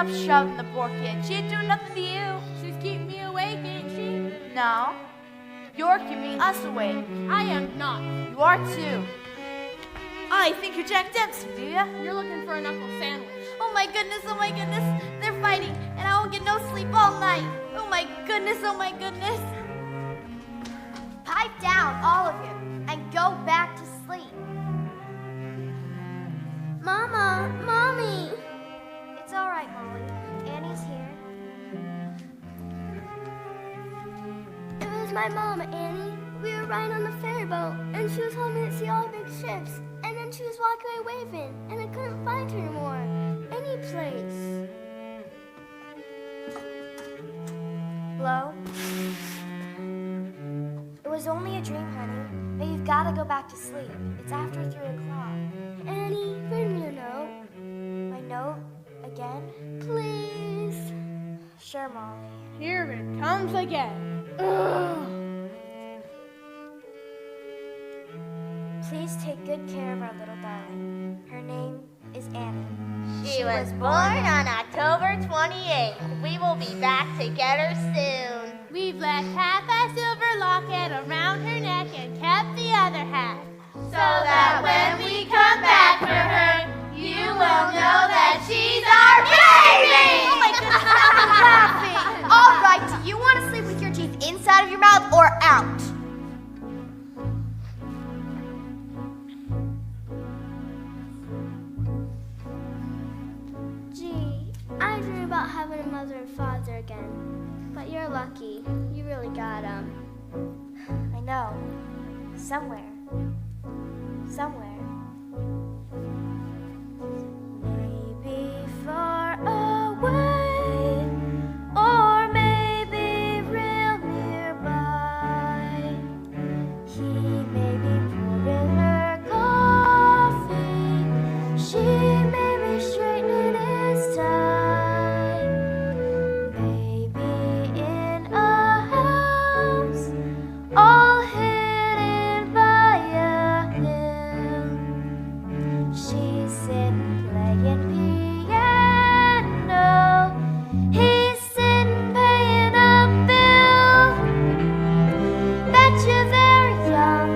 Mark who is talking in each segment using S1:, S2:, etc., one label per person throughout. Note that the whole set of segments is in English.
S1: stop shoving the poor kid. She ain't doing nothing to you.
S2: She's keeping me awake, ain't she?
S1: No. You're keeping us awake.
S2: I am not.
S1: You are too. Oh, you think you're Jack Dempsey, do ya?
S2: You're looking for a knuckle sandwich.
S1: Oh my goodness, oh my goodness. They're fighting, and I won't get no sleep all night. Oh my goodness, oh my goodness.
S3: Pipe down, all of you, and go back to sleep. Mama, Mommy. It's all right, Molly. Annie's here. It was my mama, Annie. We were riding on the ferry boat, and she was holding me to see all the big ships. And then she was walking away waving, and I couldn't find her anymore. Any place. Hello? It was only a dream, honey. But you've got to go back to sleep. It's after 3 o'clock. Annie, bring me a note. My note? Again? Please. Sure, Molly.
S2: Here it comes again.
S3: Ugh. Please take good care of our little darling. Her name is Annie.
S4: She was born on October 28th. We will be back to get her soon.
S2: We've left half a silver locket around her neck and kept the other half.
S4: So that when we come back for her, you will know that she's our baby!
S3: Oh my goodness, stop laughing! All right, do you want to sleep with your teeth inside of your mouth or out? Gee, I dream about having a mother and father again. But you're lucky. You really got 'em. I know. Somewhere. Maybe far away, or maybe real nearby. He may be pouring her coffee. She may be straightening his tie. Maybe in a house, all hidden by a hill. She's sitting playing piano. He's sitting paying a bill. Bet you they're young.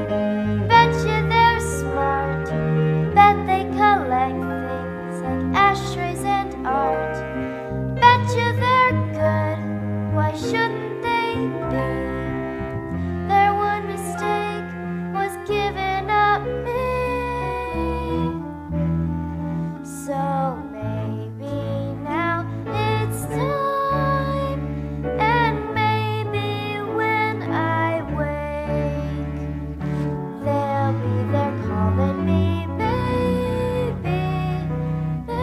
S3: Bet you they're smart. Bet they collect things like ashtrays and art. Bet you they're good. Why shouldn't they be? Their one mistake was giving up me. So maybe now it's time, and maybe when I wake, they'll be there calling me baby, baby.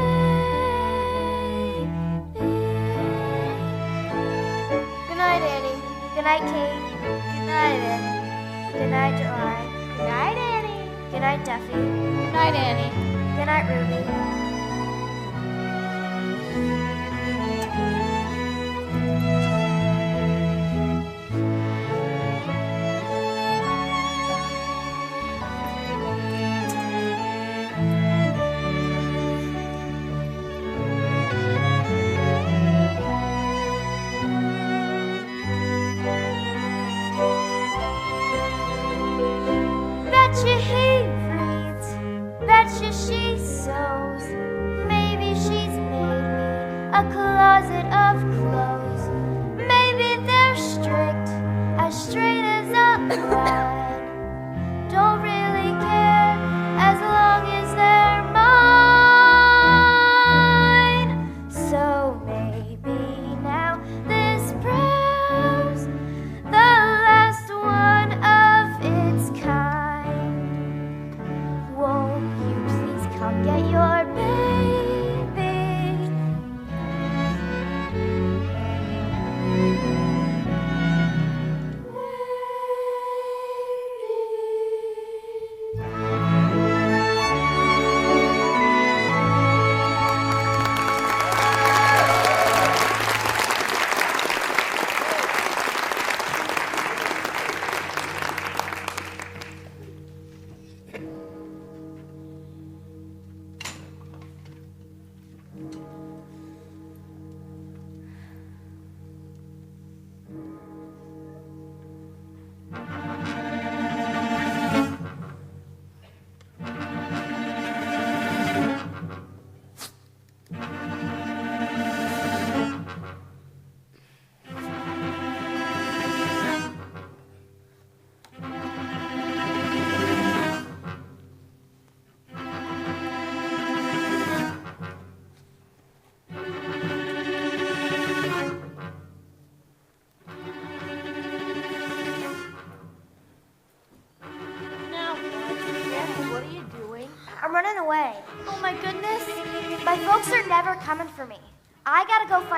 S3: Good night, Annie. Good night, Kate. Good night, Annie. Good night, July. Good night, Annie. Good night, Duffy.
S1: Good night, Annie.
S3: Good night, Ruby. Betcha he reads, betcha she sews. Maybe she's made me a closet of clothes. Maybe they're as straight as a line. Don't really care as long as they're mine. So maybe now this prayer's the last one of its kind. Won't you please come get your baby?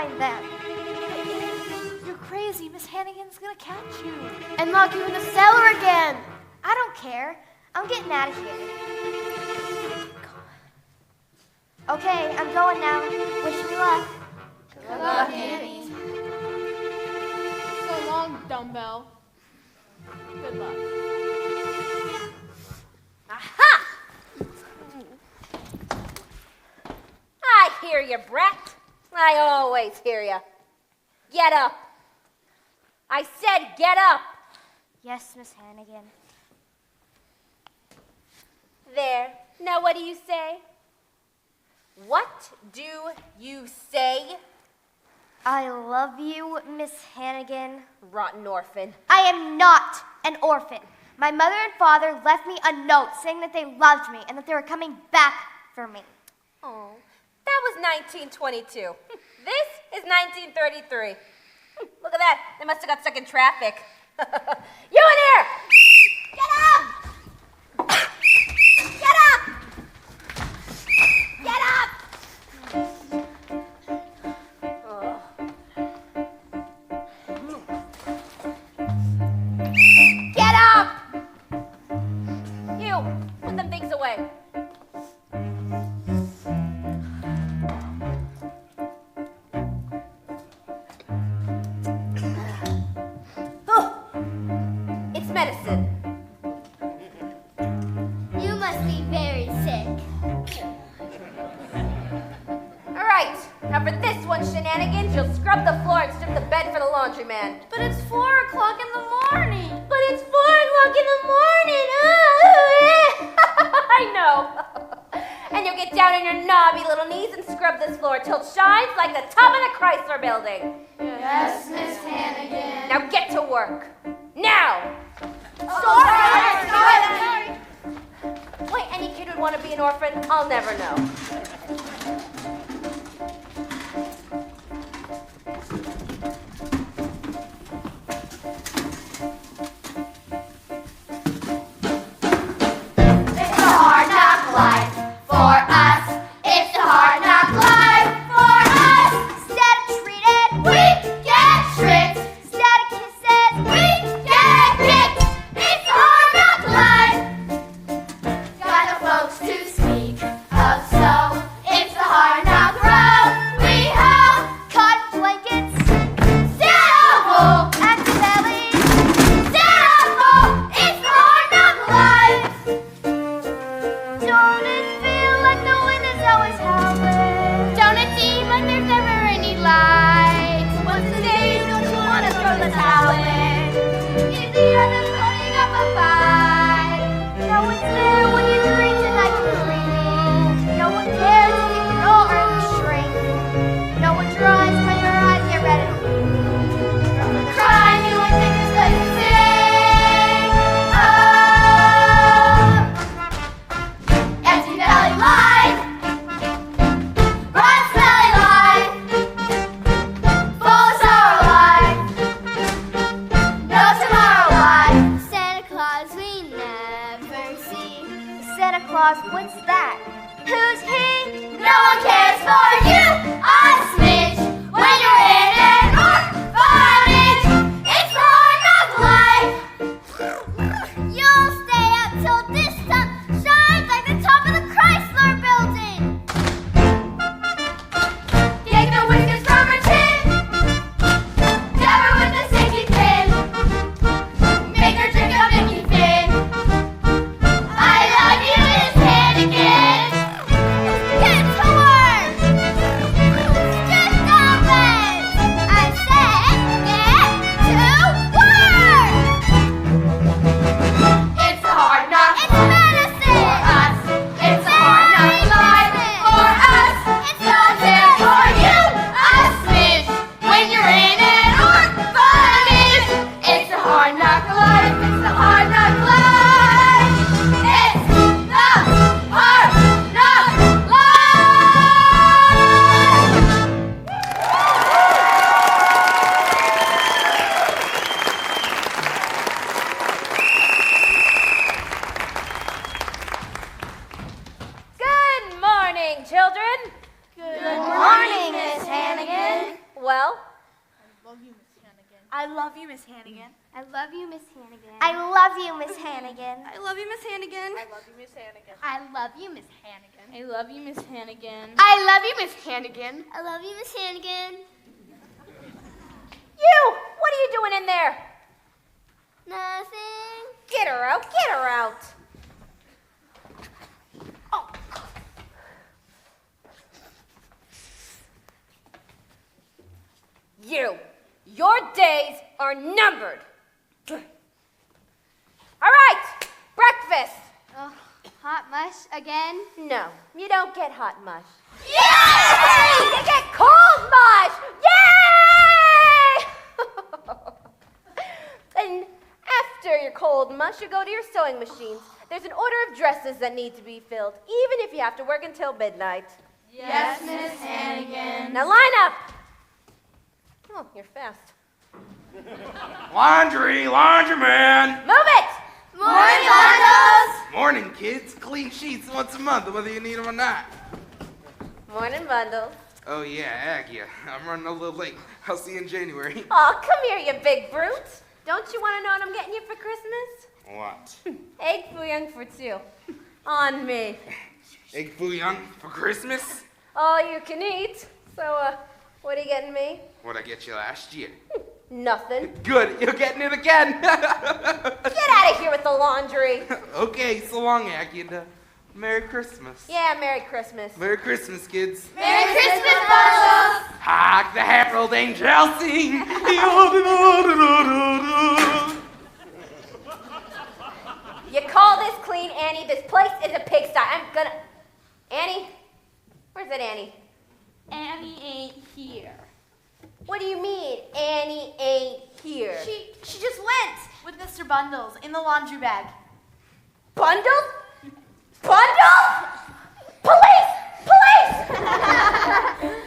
S3: find them.
S1: You're crazy. Miss Hannigan's gonna catch you.
S2: And lock you in the cellar again.
S3: I don't care. I'm getting out of here. Okay, I'm going now. Wish me luck.
S4: Good luck, Annie.
S2: So long, dumbbell. Good luck.
S5: Aha! I hear you, brat. I always hear you. Get up. I said get up.
S3: Yes, Miss Hannigan.
S5: There. Now what do you say? What do you say?
S3: I love you, Miss Hannigan.
S5: Rotten orphan.
S3: I am not an orphan. My mother and father left me a note saying that they loved me and that they were coming back for me.
S5: Oh, that was 1922. This is 1933. Look at that. They must have got stuck in traffic. You in here! Get up! Get up! Get up! Oh. Get up! You, put them things away. It's medicine.
S4: You must be very sick.
S5: All right, now for this one, shenanigans, you'll scrub the floor and strip the bed for the laundryman.
S1: But it's 4 o'clock in the morning.
S5: But it's 4 o'clock in the morning. I know. And you'll get down on your knobby little knees and scrub this floor till it shines like the top of the Chrysler building.
S4: Yes, Miss Hannigan.
S5: Now get to work. Now!
S4: Sorry.
S5: Why any kid would want to be an orphan, I'll never know.
S4: It's a hard knock life for us. It's a hard knock life for us.
S3: Instead of treated,
S4: We get tricked.
S3: instead of kisses,
S4: We get kicked. It's a hard knock life. Got no folks to speak of, so it's
S1: love you, Miss Hannigan. I love you, Miss Hannigan.
S2: I love you, Miss Hannigan.
S3: I love you, Miss Hannigan.
S1: I love you, Miss Hannigan.
S2: I love you, Miss Hannigan. I love you, Miss Hannigan.
S1: I love you, Miss Hannigan.
S2: I love you, Miss Hannigan.
S3: I love you, Miss Hannigan.
S5: You! What are you doing in there?
S3: Nothing.
S5: Get her out, get her out. Oh. Your days are numbered. All right, breakfast.
S2: Oh, hot mush again?
S5: No, you don't get hot mush. Yay! You get cold mush! Yay! And after your cold mush, you go to your sewing machines. There's an order of dresses that need to be filled, even if you have to work until midnight.
S1: Yes, Miss Hannigan.
S5: Now line up. Oh, you're fast.
S6: Laundryman!
S5: Move it!
S1: Morning, Bundles!
S6: Morning, kids. Clean sheets once a month, whether you need them or not.
S5: Morning, Bundles.
S6: Oh, yeah, Aggie. I'm running a little late. I'll see you in January.
S5: Oh, come here, you big brute. Don't you want to know what I'm getting you for Christmas?
S6: What?
S5: Egg foo young for two. On me.
S6: Egg foo young for Christmas?
S5: All you can eat. So, what are you getting me?
S6: What'd I get you last year?
S5: Nothing.
S6: Good, you're getting it again.
S5: Get out of here with the laundry.
S6: Okay, so long, Aggie, and Merry Christmas.
S5: Yeah, Merry Christmas.
S6: Merry Christmas, kids.
S1: Merry Christmas, Bundles!
S6: Hark the herald angels sing.
S5: You call this clean, Annie? This place is a pigsty. I'm gonna... Annie? Where's that Annie?
S1: Annie ain't here.
S5: What do you mean, Annie ain't here?
S1: She just went with Mr. Bundles in the laundry bag.
S5: Bundles? Bundles? Police! Police!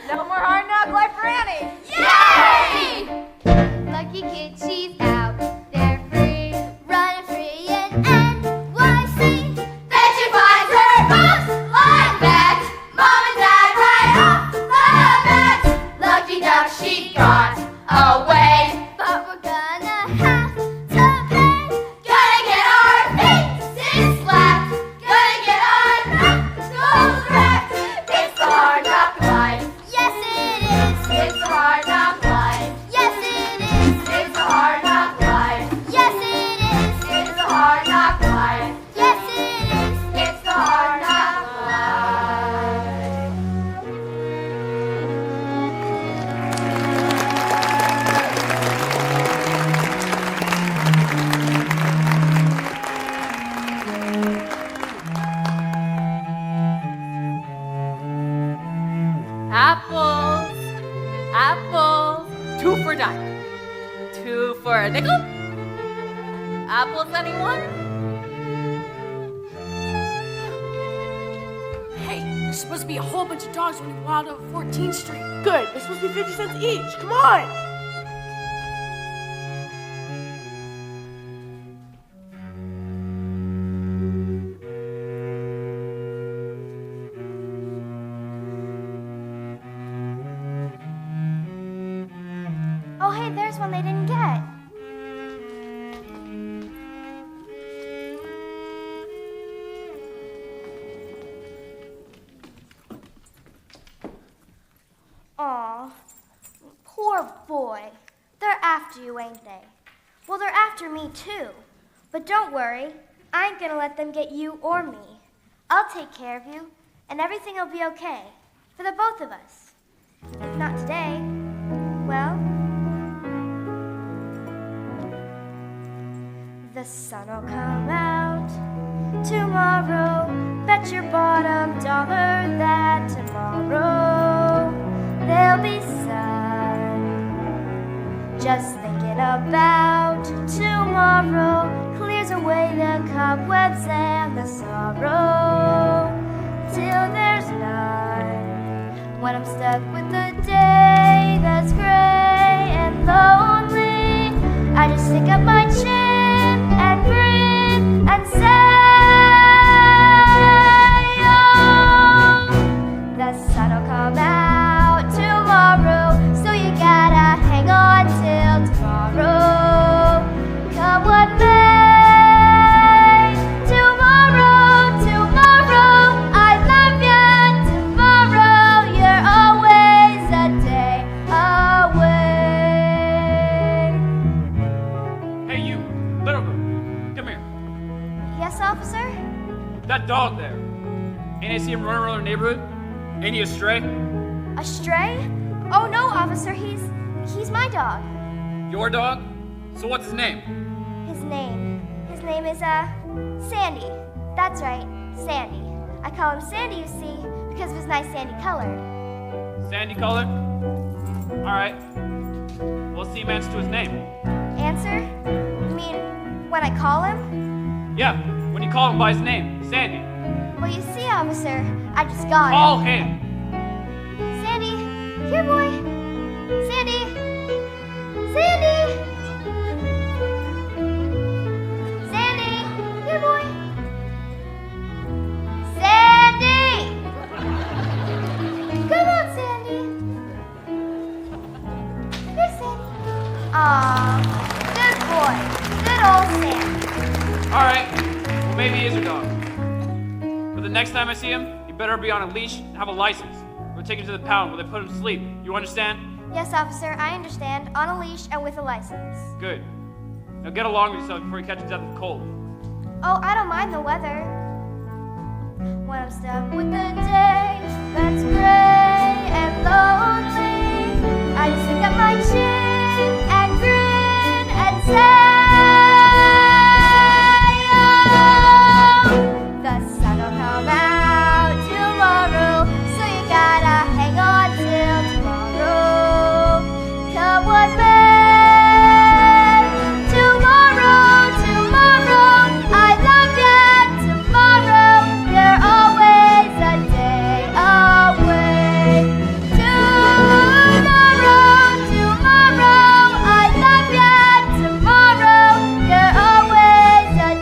S5: No more hard knock life for Annie.
S1: Yay!
S2: Lucky kid, she's out. They're free.
S3: Running free in NYC.
S4: Then she finds her books like that. Mom and Dad right off the bat. Lucky duck, she got away.
S3: But we're gonna have to pay.
S4: Gonna get our faces slapped. Gonna get our knuckles wrapped. It's the hard knock life.
S3: Yes, it is.
S4: It's the hard knock life.
S3: Yes, it is.
S4: It's the hard knock life.
S3: Yes, it is.
S4: It's the hard knock life.
S3: Yes, it is.
S4: It's the hard knock life.
S5: Apples. Apples. 2 for a dime. 2 for a nickel. Apples, anyone?
S7: Hey, there's supposed to be a whole bunch of dogs running wild over 14th Street. Good, they're supposed to be 50 cents each. Come on!
S3: Oh, hey, there's one they didn't get. Aw, poor boy. They're after you, ain't they? Well, they're after me, too. But don't worry, I ain't gonna let them get you or me. I'll take care of you, and everything will be okay. For the both of us. If not today, well, the sun'll come out tomorrow. Bet your bottom dollar that tomorrow there'll be sun. Just thinking about tomorrow clears away the cobwebs and the sorrow till there's none. When I'm stuck with a day that's gray and lonely, I just stick up my chin and grin and say, oh, the sun'll come out tomorrow, so you gotta hang on to
S8: That dog there. Ain't I see him running around the neighborhood? Ain't he a stray?
S3: A stray? Oh no, officer, he's my dog.
S8: Your dog? So what's his name?
S3: His name is, Sandy. That's right, Sandy. I call him Sandy, you see, because of his nice sandy color.
S8: Sandy color? Alright. What's the answer to his name?
S3: Answer? You mean when I call him?
S8: Yeah, when you call him by his name, Sandy.
S3: Well, you see, officer, I just got
S8: Call him.
S3: Sandy, here, boy. Sandy. Sandy. Sandy, here, boy. Sandy. Come on, Sandy. Here, Sandy. Aw, good boy. Good old Sandy.
S8: Alright, well maybe he is your dog. But the next time I see him, you better be on a leash and have a license. We'll take him to the pound where they put him to sleep. You understand?
S3: Yes, officer, I understand. On a leash and with a license.
S8: Good. Now get along with yourself before you catch a death of cold.
S3: Oh, I don't mind the weather. When I'm stuck with the day that's gray and lonely, I just stick up my chin and grin and say, oh, the sun will come out tomorrow, so you gotta hang on till tomorrow. Come what may, tomorrow, I love you. Tomorrow, you're always a day away. Tomorrow, I love you. Tomorrow, you're always a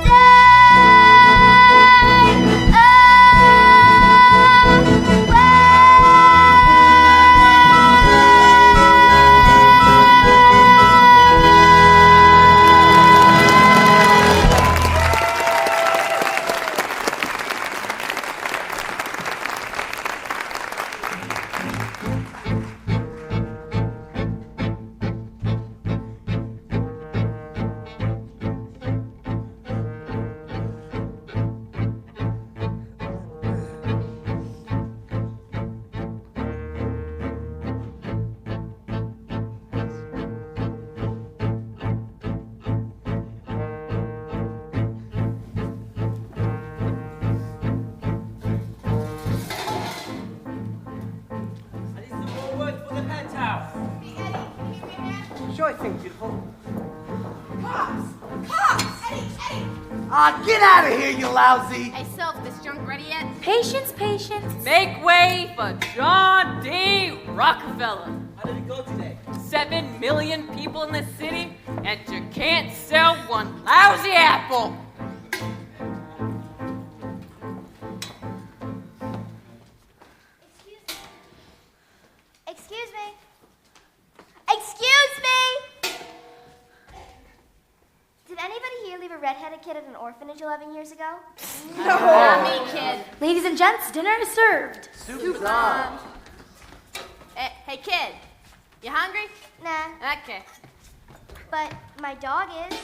S9: I need some more wood for the penthouse.
S10: Sure thing, beautiful.
S1: Cops! Cops! Eddie!
S10: Get out of here, you lousy!
S1: Hey, Sylph, this junk ready yet?
S7: Patience, patience.
S11: Make way for John D. Rockefeller.
S9: How did it go today?
S11: 7 million people in this city, and you can't sell one lousy apple.
S3: Excuse me. Excuse me! Did anybody here leave a redheaded kid at an orphanage 11 years ago?
S1: Not me, kid.
S7: Ladies and gents, dinner is served.
S10: Super on.
S1: Hey, kid. You hungry?
S3: Nah,
S1: Okay.
S3: but my dog is.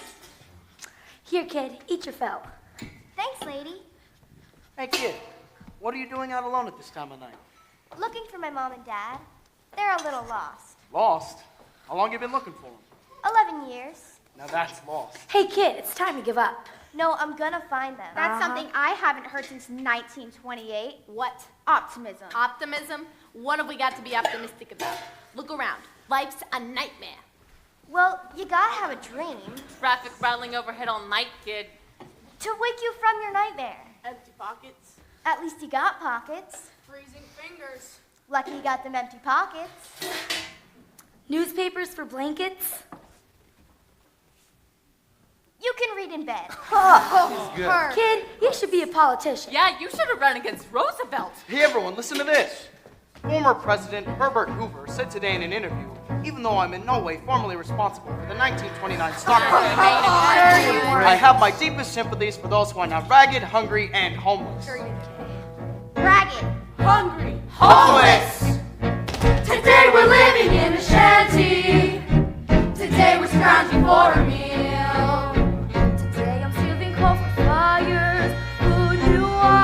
S7: Here, kid, eat your fill.
S3: Thanks, lady.
S10: Hey, kid, what are you doing out alone at this time of night?
S3: Looking for my mom and dad. They're a little lost.
S10: Lost? How long you been looking for them?
S3: 11 years.
S10: Now that's lost.
S7: Hey, kid, it's time to give up.
S3: No, I'm gonna find them.
S1: That's something I haven't heard since 1928. What? Optimism. Optimism? What have we got to be optimistic about? Look around. Life's a nightmare.
S3: Well, you gotta have a dream
S11: Traffic rattling overhead all night, kid.
S3: to wake you from your nightmare.
S1: Empty pockets.
S3: At least you got pockets.
S1: Freezing fingers.
S3: Lucky you got them empty pockets.
S7: Newspapers for blankets.
S3: You can read in bed.
S6: Good.
S7: Kid, you should be a politician.
S11: Yeah, you should have run against Roosevelt.
S10: Hey, everyone, listen to this. Former President Herbert Hoover said today in an interview, even though I'm in no way formally responsible for the 1929 stock market, I have my deepest sympathies for those who are now ragged, hungry, and homeless.
S3: Ragged.
S1: Hungry.
S10: Homeless!
S4: Today we're living in a shanty. Today we're scrounging for a meal.
S3: Today I'm stealing coal for fires. Who knew I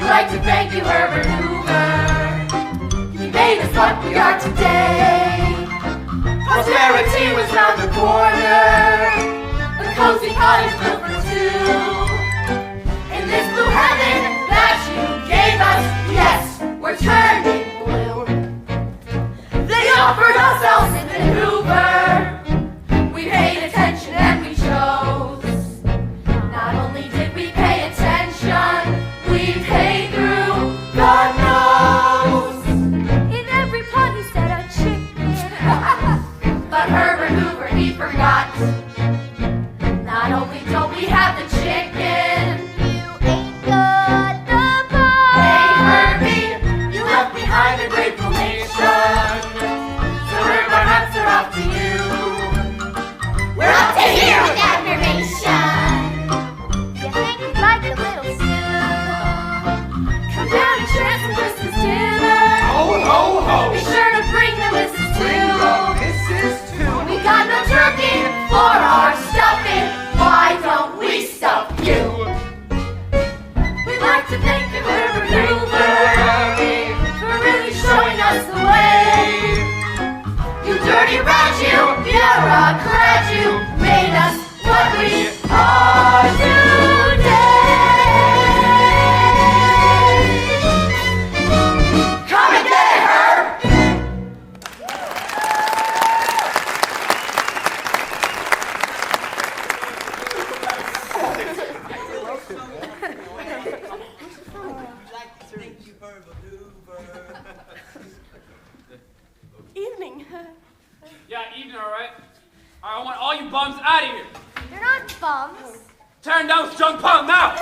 S4: We'd like to thank you, Herbert Hoover. You made us what we are today. Prosperity was round the corner, a cozy cottage built for two. In this blue heaven that you gave us, yes, we're turning blue. They offered us Elson and Hoover. We paid attention and we chose. Not only did we pay attention, we paid through, God knows.
S3: In every pot he said a chicken.
S4: But Herbert Hoover, he forgot. Not only don't we have the chicken,
S3: You ain't got the pot.
S4: hey Herbie, you left behind a grateful nation. So Herbert nuts are off to you. We're up to here with admiration.
S3: You think you'd like a little soup?
S4: Come down and share some Christmas dinner.
S6: Ho, ho, ho!
S4: Be sure to bring the missus too.
S6: Mrs. Two.
S4: We got no turkey for our stuffing. Why don't we stuff you? We'd like to thank you, Herbert Hoover, for really showing us the way. You dirty rat, you bureaucrat, you made us what we are today. Come and get it, Herb!
S7: Evening.
S8: Yeah, evening, all right? I want all you bums out of here.
S3: They're not bums.
S8: Tearing down this junk pile now.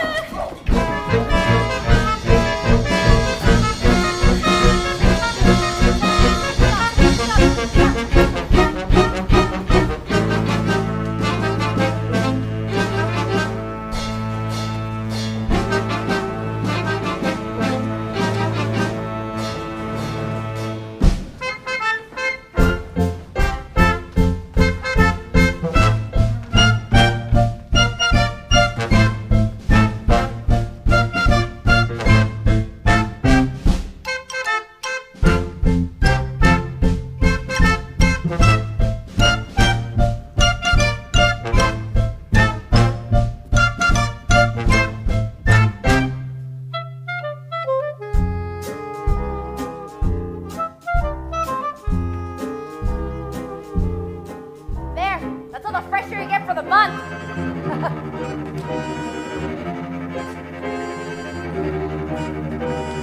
S5: There, that's all the fresh air you get for the month.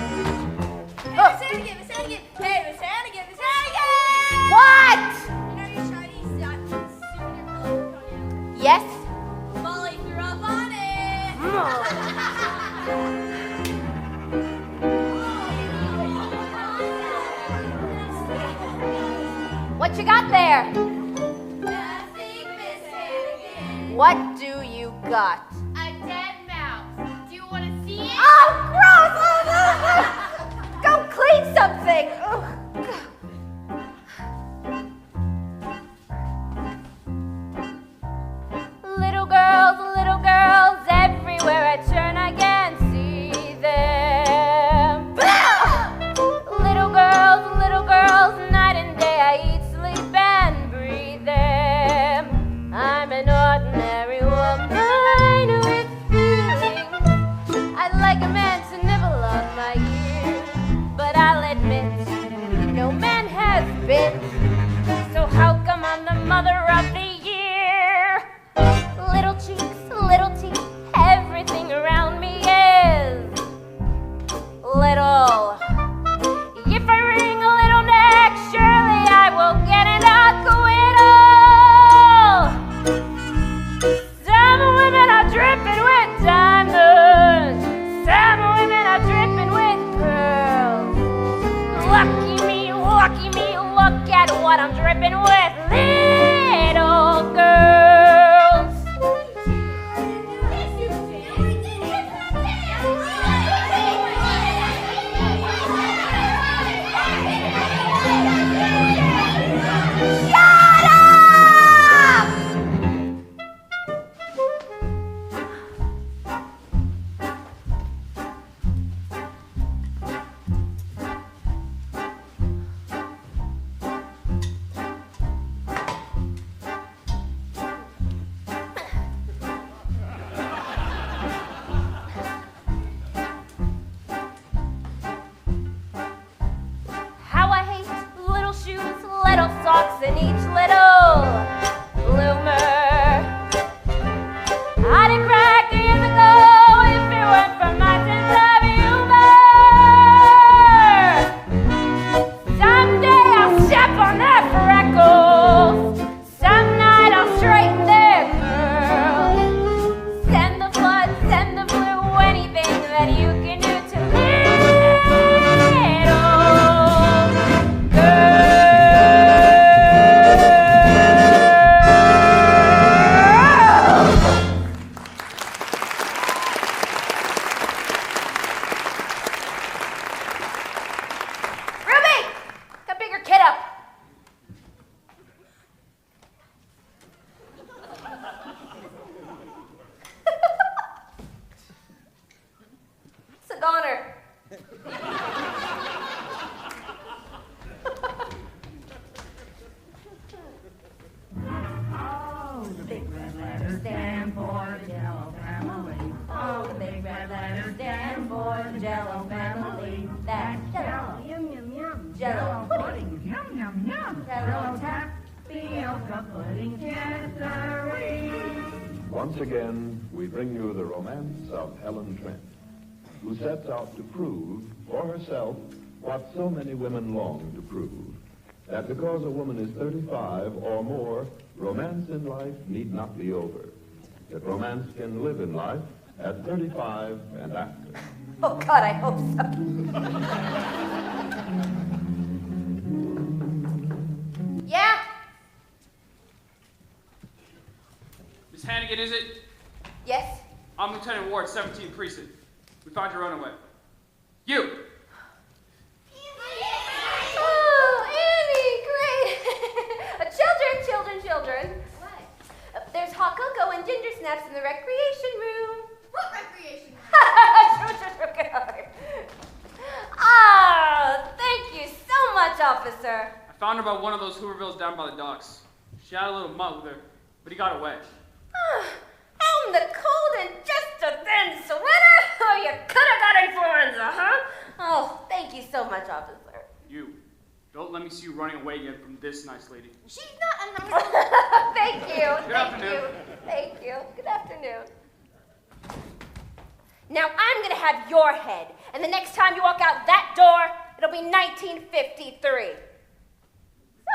S2: Miss Hannigan, Miss Hannigan. Hey, Miss Hannigan, Miss Hannigan!
S5: What?
S2: You know your shiny souvenir pillow cognac?
S5: Yes?
S2: Molly threw up on it.
S5: What you got there?
S2: Nothing, Miss Hannigan.
S5: What do you got?
S2: A dead mouse. Do you want to see it?
S5: Oh, gross! Go clean something. Ugh. Little girls, everywhere I turn I can see them. Little girls, night and day I eat, sleep, and breathe them. I'm an ordinary woman with feelings. I'd like a man to nibble on my ear, but I'll admit, no man has been. So how come I'm the mother of the year? Little cheeks, little teeth, everything around me is little. If I wring a little neck, surely I will get an acquittal. Some women are dripping with diamonds, some women are dripping with pearls. Lucky me, look at what I'm dripping with, little girls. Shut up!
S4: Oh, the big red letters stand for the Jello family. Oh, the big red letters stand for the Jello family. That's Jello, yum yum yum. Jello pudding, yum yum yum. Jello tapioca pudding cancery.
S12: Once again, we bring you the romance of Helen Trent, who sets out to prove for herself what so many women long to prove, that because a woman is 35 or more, romance in life need not be over. That romance can live in life at 35 and after.
S5: Oh, God, I hope so.
S1: Yeah?
S8: Miss Hannigan, is it?
S5: Yes?
S8: I'm Lieutenant Ward, 17th Precinct. We found your runaway. You!
S5: Oh, Annie, great. Children.
S1: What?
S5: There's hot cocoa and ginger snaps in the recreation room.
S1: What recreation?
S5: Sure, get over. Ah, thank you so much, officer.
S8: I found her by one of those Hoovervilles down by the docks. She had a little mutt with her, but he got away.
S5: Out in the cold and just a thin sweater? Oh, you could have got influenza, huh? Oh, thank you so much, officer.
S8: You. Don't let me see you running away again from this nice lady.
S1: She's not a nice.
S5: Thank you.
S8: Good afternoon.
S5: Thank you. Good afternoon. Now I'm going to have your head, and the next time you walk out that door, it'll be 1953. So,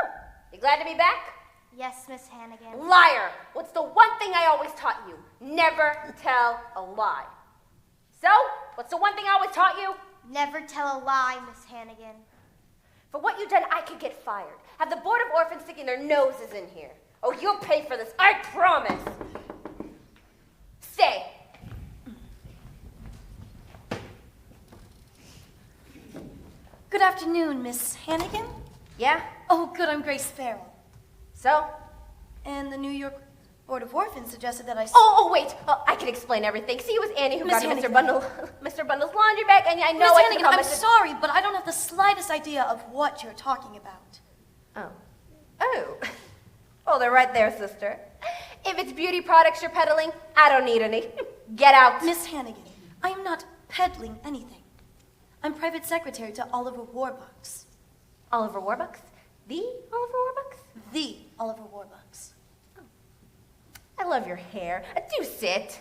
S5: you glad to be back?
S3: Yes, Miss Hannigan.
S5: Liar! What's the one thing I always taught you? Never tell a lie. So, what's the one thing I always taught you?
S3: Never tell a lie, Miss Hannigan.
S5: For what you've done, I could get fired. Have the Board of Orphans sticking their noses in here. Oh, you'll pay for this, I promise. Stay.
S13: Good afternoon, Miss Hannigan.
S5: Yeah?
S13: Oh, good, I'm Grace Farrell.
S5: So?
S13: And the New York Board of Orphans suggested that I...
S5: Wait. I can explain everything. See, it was Annie who
S13: Miss
S5: got me
S13: Hannigan.
S5: Mr. Bundle's laundry bag, and I know
S13: Miss
S5: I
S13: Hannigan,
S5: can
S13: I'm sorry, but I don't have the slightest idea of what you're talking about.
S5: Oh, they're right there, sister. If it's beauty products you're peddling, I don't need any. Get out.
S13: Miss Hannigan, I am not peddling anything. I'm private secretary to Oliver Warbucks.
S5: Oliver Warbucks? The Oliver Warbucks?
S13: The Oliver Warbucks.
S5: I love your hair. Do sit.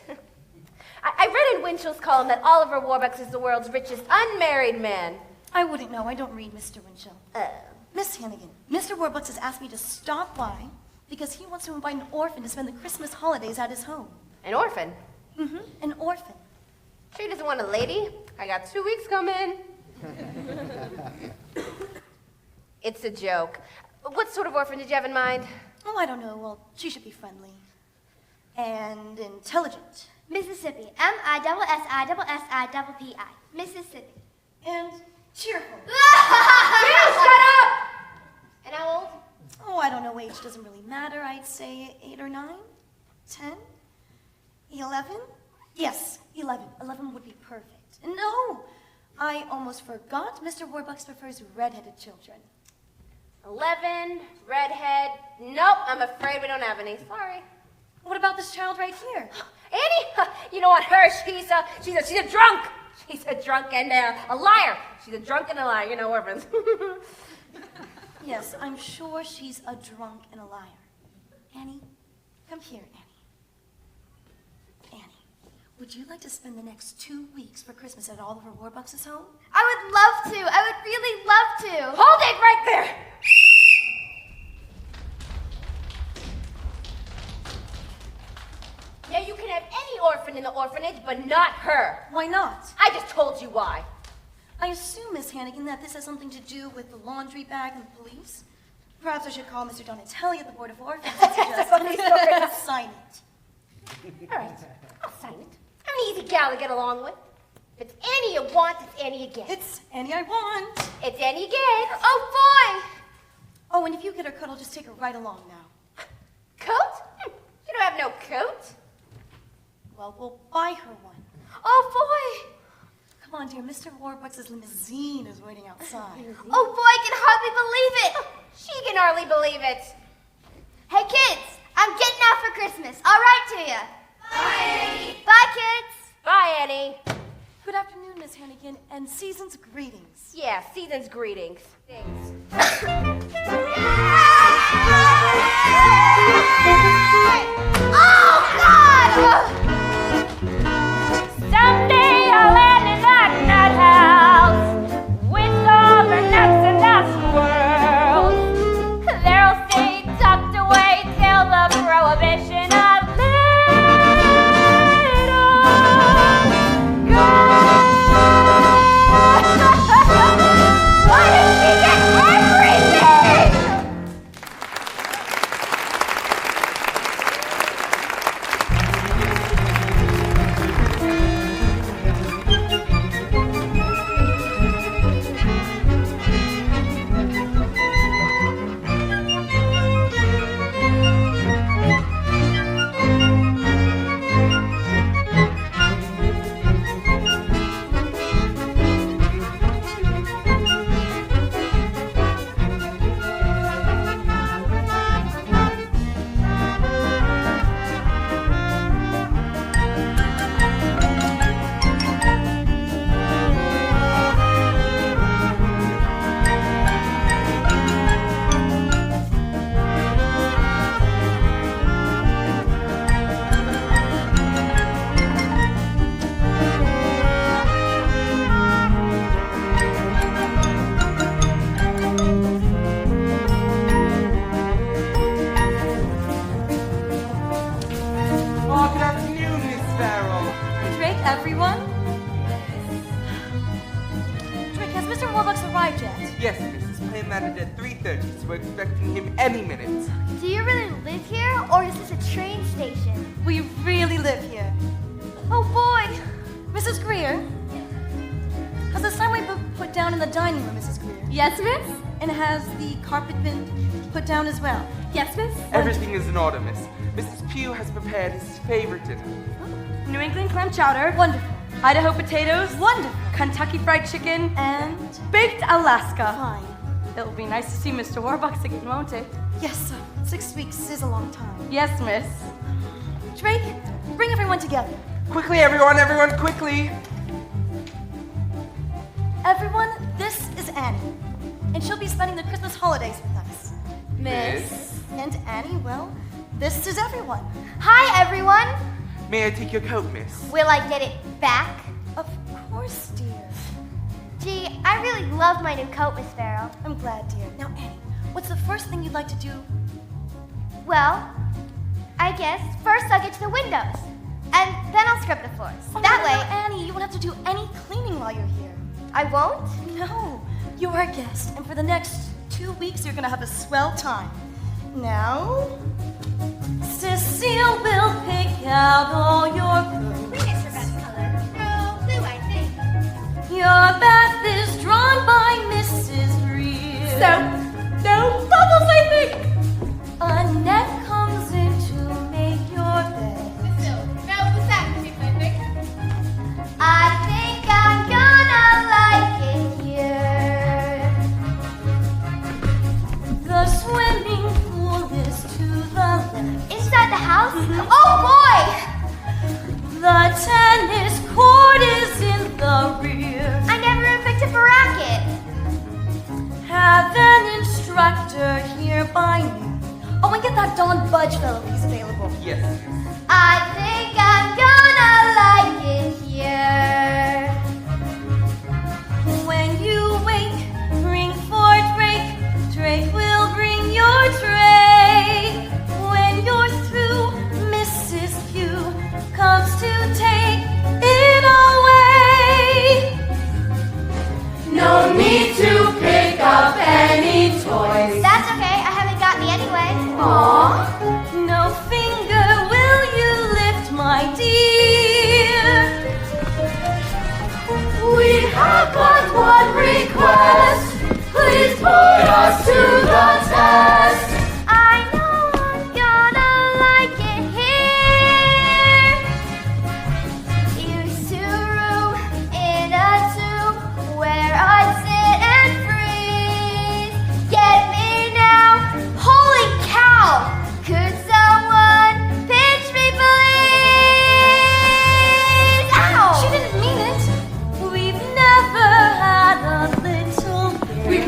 S5: I read in Winchell's column that Oliver Warbucks is the world's richest unmarried man.
S13: I wouldn't know. I don't read Mr. Winchell. Miss Hannigan, Mr. Warbucks has asked me to stop by because he wants to invite an orphan to spend the Christmas holidays at his home.
S5: An orphan?
S13: Mm-hmm, an orphan.
S5: Sure he doesn't want a lady? I got 2 weeks coming. It's a joke. What sort of orphan did you have in mind?
S13: Oh, I don't know. Well, she should be friendly. And intelligent.
S3: Mississippi. MISSISSIPPI. Mississippi.
S13: And cheerful.
S5: Shut up! And how old?
S13: Oh, I don't know. Age doesn't really matter. I'd say 8 or 9, 10, 11. Yes, 11. 11 would be perfect. No, I almost forgot. Mr. Warbucks prefers redheaded children.
S5: 11, redhead. Nope, I'm afraid we don't have any. Sorry.
S13: What about this child right here?
S5: Annie? You don't want her. She's a drunk. She's a drunk and a liar. She's a drunk and a liar. You know orphans.
S13: Yes, I'm sure she's a drunk and a liar. Annie, come here, Annie. Annie, would you like to spend the next 2 weeks for Christmas at Oliver Warbucks' home?
S3: I would love to. I would really love to.
S5: Hold it right there. Now you can have any orphan in the orphanage, but not her.
S13: Why not?
S5: I just told you why.
S13: I assume, Miss Hannigan, that this has something to do with the laundry bag and the police. Perhaps I should call Mr. Donatelli at the Board of Orphans and suggest sign it.
S5: All right, I'll sign it. I'm an easy gal to get along with. If it's Annie you want, it's Annie you get.
S13: It's Annie I want.
S5: It's Annie you get.
S3: Oh, boy.
S13: Oh, and if you get her coat, I'll just take her right along now.
S5: Coat? You don't have no coat.
S13: Well, we'll buy her one.
S5: Oh, boy.
S13: Come on, dear. Mr. Warbucks' limousine is waiting outside.
S1: Oh boy, I can hardly believe it.
S5: She can hardly believe it.
S1: Hey kids, I'm getting out for Christmas. I'll write to you. Bye, Annie. Bye, kids.
S5: Bye, Annie.
S13: Good afternoon, Miss Hannigan, and season's greetings.
S5: Yeah, season's greetings. Thanks.
S1: Oh, God!
S2: Someday I'll land in that nut house with all the nuts in the world. They'll stay tucked away till the prohibition of little Why did she get everything?
S6: Oh, good afternoon, Miss Farrell.
S13: Drake, everyone? Drake, has Mr. Warbucks arrived yet?
S6: Yes, Mrs. Plane landed at 3:30, so we're expecting him any minute.
S1: Do you really live here, or is this a train station?
S13: We really live here. Oh boy! Mrs. Greer? Has the sideway been put down in the dining room, Mrs. Greer?
S2: Yes, miss?
S13: And has the carpet been put down as well?
S2: Yes, miss?
S6: Everything is in order, Miss. Mrs. Pugh has prepared his favorite dinner.
S11: New England clam chowder.
S13: Wonderful.
S11: Idaho potatoes.
S13: Wonderful.
S11: Kentucky fried chicken.
S13: And?
S11: Baked Alaska.
S13: Fine.
S11: It'll be nice to see Mr. Warbucks again, won't it?
S13: Yes, 6 weeks is a long time.
S11: Yes, miss.
S13: Drake, bring everyone together.
S6: Quickly, everyone, quickly!
S13: Everyone, this is Annie. And she'll be spending the Christmas holidays with us.
S6: Miss?
S13: And Annie, well, this is everyone.
S1: Hi, everyone.
S6: May I take your coat, Miss?
S1: Will I get it back?
S13: Of course, dear.
S1: Gee, I really love my new coat, Miss Farrell.
S13: I'm glad, dear. Now, Annie, what's the first thing you'd like to do?
S1: Well, I guess first I'll get to the windows, and then I'll scrub the floors.
S13: Oh,
S1: That
S13: no,
S1: way,
S13: no, Annie, you won't have to do any cleaning while you're here.
S1: I won't.
S13: No, you're our guest, and for the next 2 weeks, you're gonna have a swell time. Now, Cecile will pick out all your clothes.
S1: Green is her best color. No, blue, I think.
S13: Your bath is drawn by Mrs. Greer.
S11: No bubbles, I think.
S13: Annette comes in to make your bed.
S1: I think I'm gonna like it here.
S13: The swimming pool is to the left.
S1: Inside the house? Oh boy!
S13: The tennis court is in the rear.
S1: I never even picked up a racket.
S13: Have an instructor here by noon. Oh, and get that Don Budge fellow if he's available.
S6: Yes.
S1: I think I'm gonna like it here.
S13: When you wake, ring for Drake. Drake will bring your tray. When you're through, Mrs. Pugh comes to take it away.
S4: No need to pick up any toys.
S1: That's okay, I haven't got any anyway.
S4: Aww.
S13: No finger will you lift, my dear.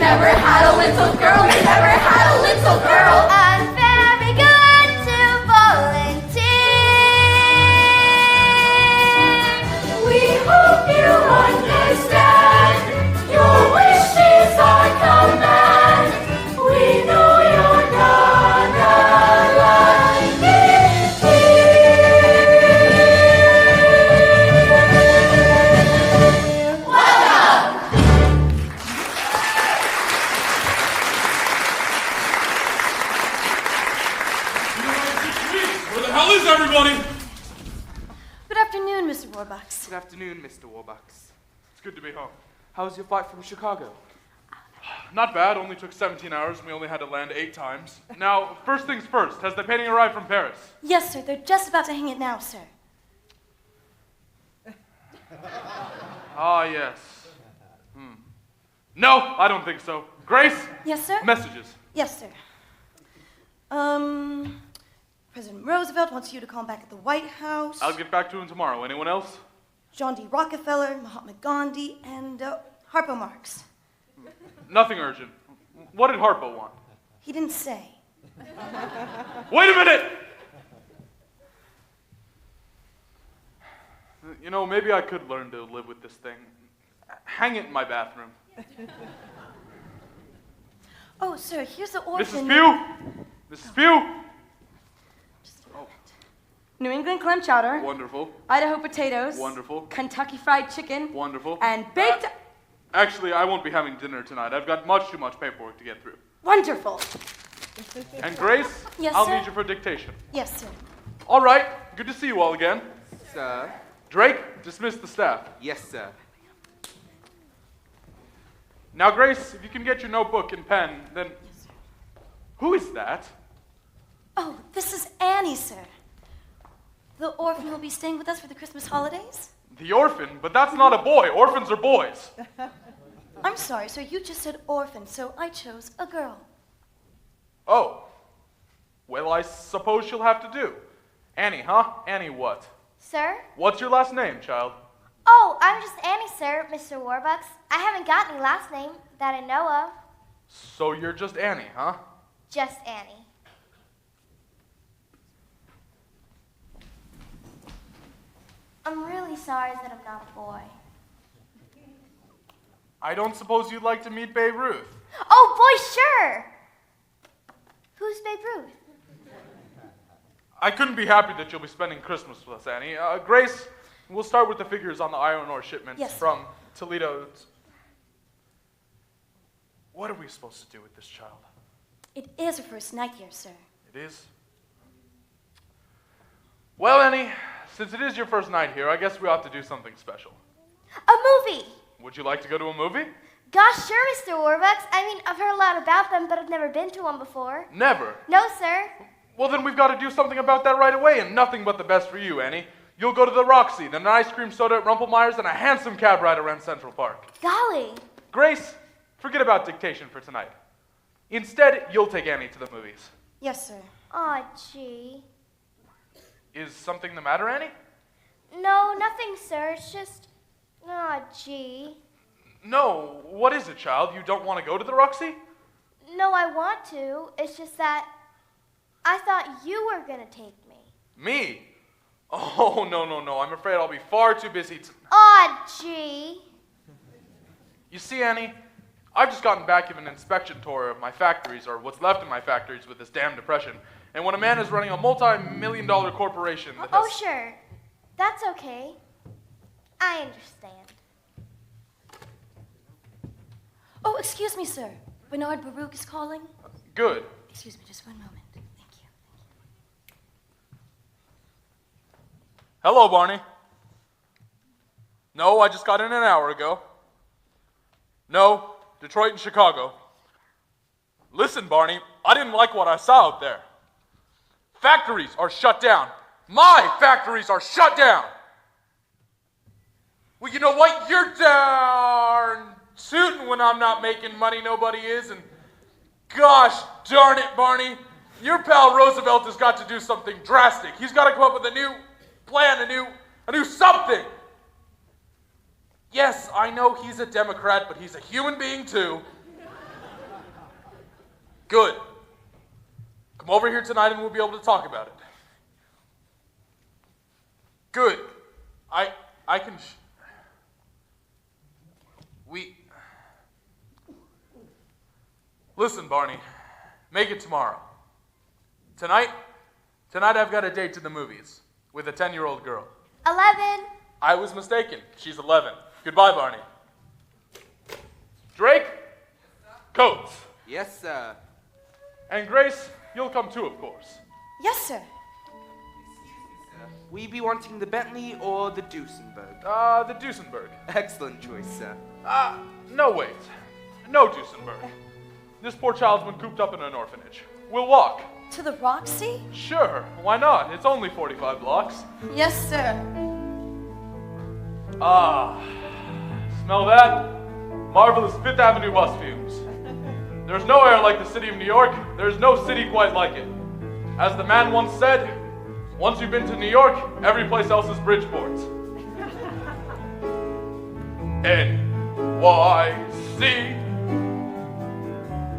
S4: never had a little girl. We never had a little girl.
S3: I'm very good to volunteer.
S4: We hope you understand. Your wishes are command. We know you're gonna like it here. Welcome!
S14: Where the hell is everybody?
S13: Good afternoon, Mr. Warbucks.
S6: Good afternoon, Mr. Warbucks.
S14: It's good to be home.
S6: How was your flight from Chicago?
S14: Not bad, only took 17 hours and we only had to land 8 times. Now, first things first, has the painting arrived from Paris?
S13: Yes, sir. They're just about to hang it now, sir.
S14: Ah, yes. No, I don't think so. Grace?
S13: Yes, sir?
S14: Messages.
S13: Yes, sir. President Roosevelt wants you to call him back at the White House.
S14: I'll get back to him tomorrow. Anyone else?
S13: John D. Rockefeller, Mahatma Gandhi, and Harpo Marx.
S14: Nothing urgent. What did Harpo want?
S13: He didn't say.
S14: Wait a minute! You know, maybe I could learn to live with this thing. Hang it in my bathroom.
S13: Oh, sir, here's the orphan.
S14: Mrs. Pugh! Mrs. Pugh!
S15: New England clam chowder.
S14: Wonderful.
S15: Idaho potatoes.
S14: Wonderful.
S15: Kentucky fried chicken.
S14: Wonderful.
S15: And baked...
S14: Actually, I won't be having dinner tonight. I've got much too much paperwork to get through.
S15: Wonderful.
S14: And Grace,
S13: Yes,
S14: I'll
S13: sir?
S14: need you for dictation.
S13: Yes, sir.
S14: All right. Good to see you all again.
S6: Sir?
S14: Drake, dismiss the staff.
S6: Yes, sir.
S14: Now, Grace, if you can get your notebook and pen, then... Who is that?
S13: Oh, this is Annie, sir. The orphan who'll be staying with us for the Christmas holidays?
S14: The orphan? But that's not a boy. Orphans are boys.
S13: I'm sorry, sir. You just said orphan, so I chose a girl.
S14: Oh. Well, I suppose she'll have to do. Annie, huh? Annie what?
S3: Sir?
S14: What's your last name, child?
S3: Oh, I'm just Annie, sir, Mr. Warbucks. I haven't got any last name that I know of.
S14: So you're just Annie, huh?
S3: Just Annie. I'm really sorry that I'm not a boy.
S14: I don't suppose you'd like to meet Babe Ruth.
S3: Oh, boy, sure! Who's Babe Ruth?
S14: I couldn't be happy that you'll be spending Christmas with us, Annie. Grace, we'll start with the figures on the iron ore shipments
S13: Yes.
S14: from Toledo. What are we supposed to do with this child?
S13: It is her first night here, sir.
S14: It is? Well, Annie, since it is your first night here, I guess we ought to do something special.
S3: A movie!
S14: Would you like to go to a movie?
S3: Gosh, sure, Mr. Warbucks. I mean, I've heard a lot about them, but I've never been to one before.
S14: Never.
S3: No, sir.
S14: Well, then we've got to do something about that right away, and nothing but the best for you, Annie. You'll go to the Roxy, then an ice cream soda at Rumpelmeyer's, and a handsome cab ride around Central Park.
S3: Golly.
S14: Grace, forget about dictation for tonight. Instead, you'll take Annie to the movies.
S13: Yes, sir.
S3: Aw, gee.
S14: Is something the matter, Annie?
S3: No, nothing, sir. It's just... Aw, gee.
S14: No, what is it, child? You don't want to go to the Roxy?
S3: No, I want to. It's just that I thought you were gonna take me.
S14: Me? Oh, no. I'm afraid I'll be far too busy to...
S3: Aw, gee.
S14: You see, Annie, I've just gotten back of an inspection tour of my factories, or what's left of my factories with this damn depression. And when a man is running a multi-million-dollar corporation that
S3: Oh,
S14: has...
S3: sure. That's okay. I understand.
S13: Oh, excuse me, sir. Bernard Baruch is calling.
S14: Good.
S13: Excuse me, just one moment. Thank you.
S14: Hello, Barney. No, I just got in an hour ago. No, Detroit and Chicago. Listen, Barney, I didn't like what I saw out there. Factories are shut down. My factories are shut down. Well, you know what? You're darn tootin' when I'm not making money, nobody is, and gosh darn it, Barney, your pal Roosevelt has got to do something drastic. He's got to come up with a new plan, a new something. Yes, I know he's a Democrat, but he's a human being too. Good. Come over here tonight and we'll be able to talk about it. Good. I can... Listen, Barney. Make it tomorrow. Tonight I've got a date to the movies with a 10-year-old girl.
S1: 11.
S14: I was mistaken. She's 11. Goodbye, Barney. Drake? Coates.
S6: Yes, sir.
S14: And Grace, you'll come too, of course.
S15: Yes, sir.
S6: Will you be wanting the Bentley or the Duesenberg?
S14: The Duesenberg.
S6: Excellent choice, sir.
S14: No, wait. No Duesenberg. This poor child's been cooped up in an orphanage. We'll walk.
S15: To the Roxy?
S14: Sure, why not? It's only 45 blocks.
S15: Yes, sir.
S14: Smell that? Marvelous Fifth Avenue bus fumes. There's no air like the city of New York. There's no city quite like it. As the man once said, once you've been to New York, every place else is Bridgeport. NYC.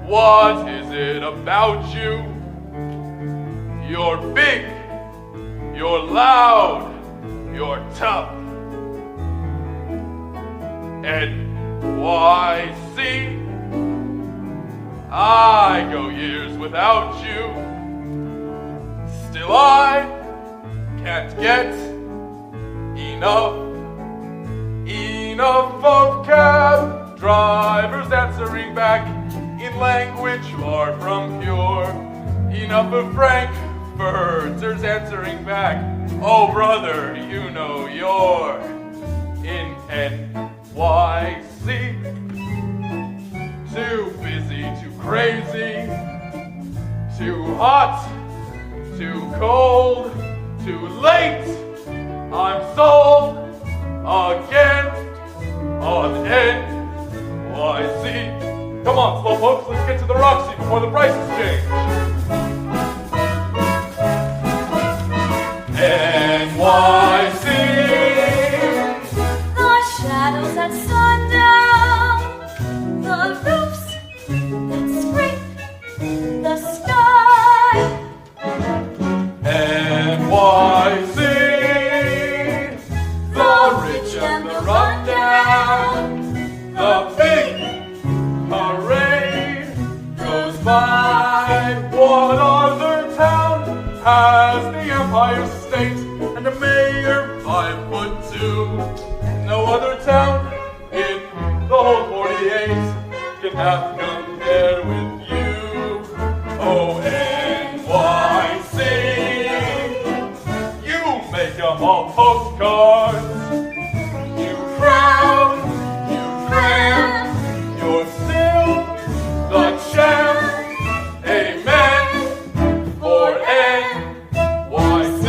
S14: What is it about you? You're big, you're loud, you're tough. NYC. I go years without you. Still I can't get enough of cab drivers answering back in language far from pure. Enough of frankfurters answering back. Oh brother, you know you're in NYC. Too busy, too crazy, too hot, too cold, too late. I'm sold again on NYC. Come on, slowpokes, let's get to the Roxy before the prices change. NYC.
S3: The shadows at sundown, the roofs that scrape the sky.
S14: NYC. The rich and the rundown, the big parade goes by. What other town has the Empire State and a mayor 5'2"? No other town in the whole 48 can have compare with you. Oh, NYC. You make 'em all postcards. You crowd, you cram. You're still the champ. Amen for NYC.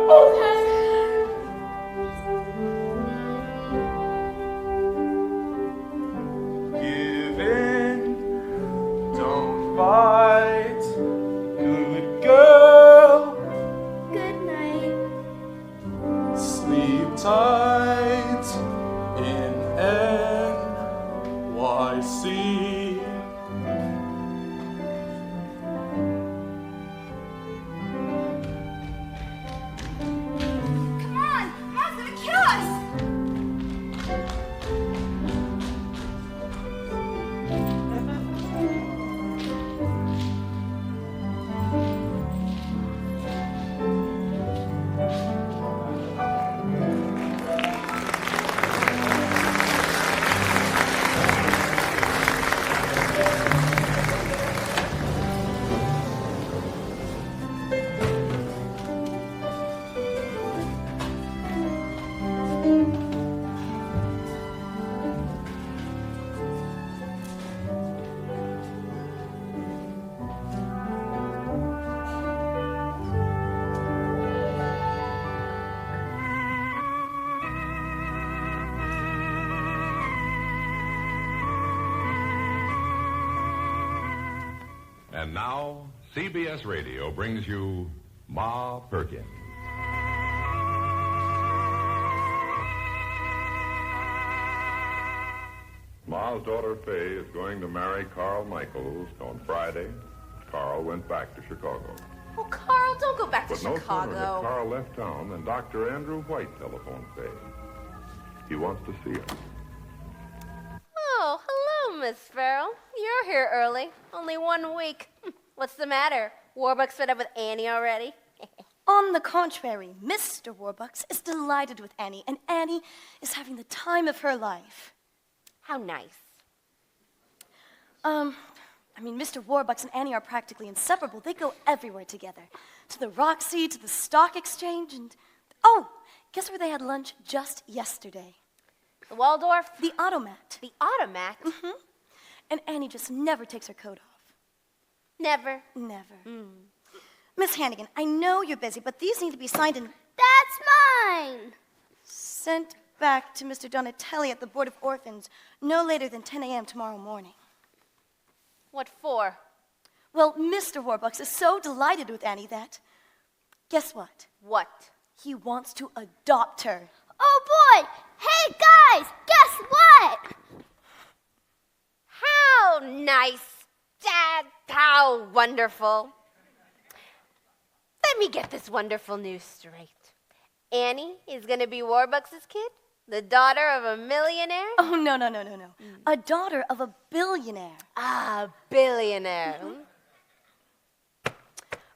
S14: Give in, don't fight. Good girl,
S3: Good night.
S14: sleep tight in NYC.
S13: Come on! Mom's gonna kill us!
S12: And now, CBS Radio brings you Ma Perkins. Ma's daughter Faye is going to marry Carl Michaels on Friday. Carl went back to Chicago.
S5: Oh, Carl, don't go back to
S12: But no sooner had
S5: Chicago.
S12: Carl left town than Dr. Andrew White telephoned Faye. He wants to see her.
S5: Oh, hello, Miss Farrell. You're here early. Only 1 week. What's the matter? Warbucks fed up with Annie already?
S13: On the contrary, Mr. Warbucks is delighted with Annie, and Annie is having the time of her life.
S5: How nice.
S13: Mr. Warbucks and Annie are practically inseparable. They go everywhere together. To the Roxy, to the stock exchange, and... Oh, guess where they had lunch just yesterday?
S5: The Waldorf?
S13: The Automat.
S5: The Automat?
S13: Mm-hmm. And Annie just never takes her coat off.
S5: Never.
S13: Never. Miss Hannigan, I know you're busy, but these need to be signed and
S3: That's mine.
S13: sent back to Mr. Donatelli at the Board of Orphans no later than 10 a.m. tomorrow morning.
S5: What for?
S13: Well, Mr. Warbucks is so delighted with Annie that, guess what?
S5: What?
S13: He wants to adopt her.
S3: Oh boy! Hey guys, guess what?
S5: How nice, Dad. How wonderful. Let me get this wonderful news straight. Annie is going to be Warbucks' kid? The daughter of a millionaire?
S13: Oh, no. A daughter of a billionaire.
S5: Ah, billionaire.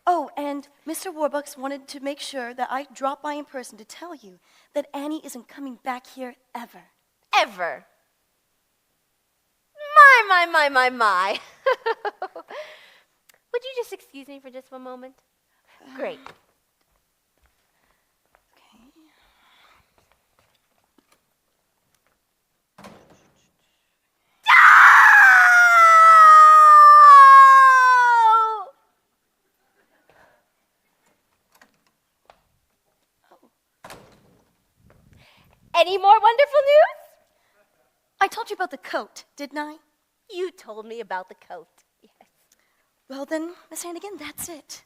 S13: Oh, and Mr. Warbucks wanted to make sure that I drop by in person to tell you that Annie isn't coming back here ever.
S5: Ever. My. Would you just excuse me for just one moment? Great. Any more wonderful news?
S13: I told you about the coat, didn't I?
S5: You told me about the coat, yes.
S13: Well then, Miss Hannigan, that's it.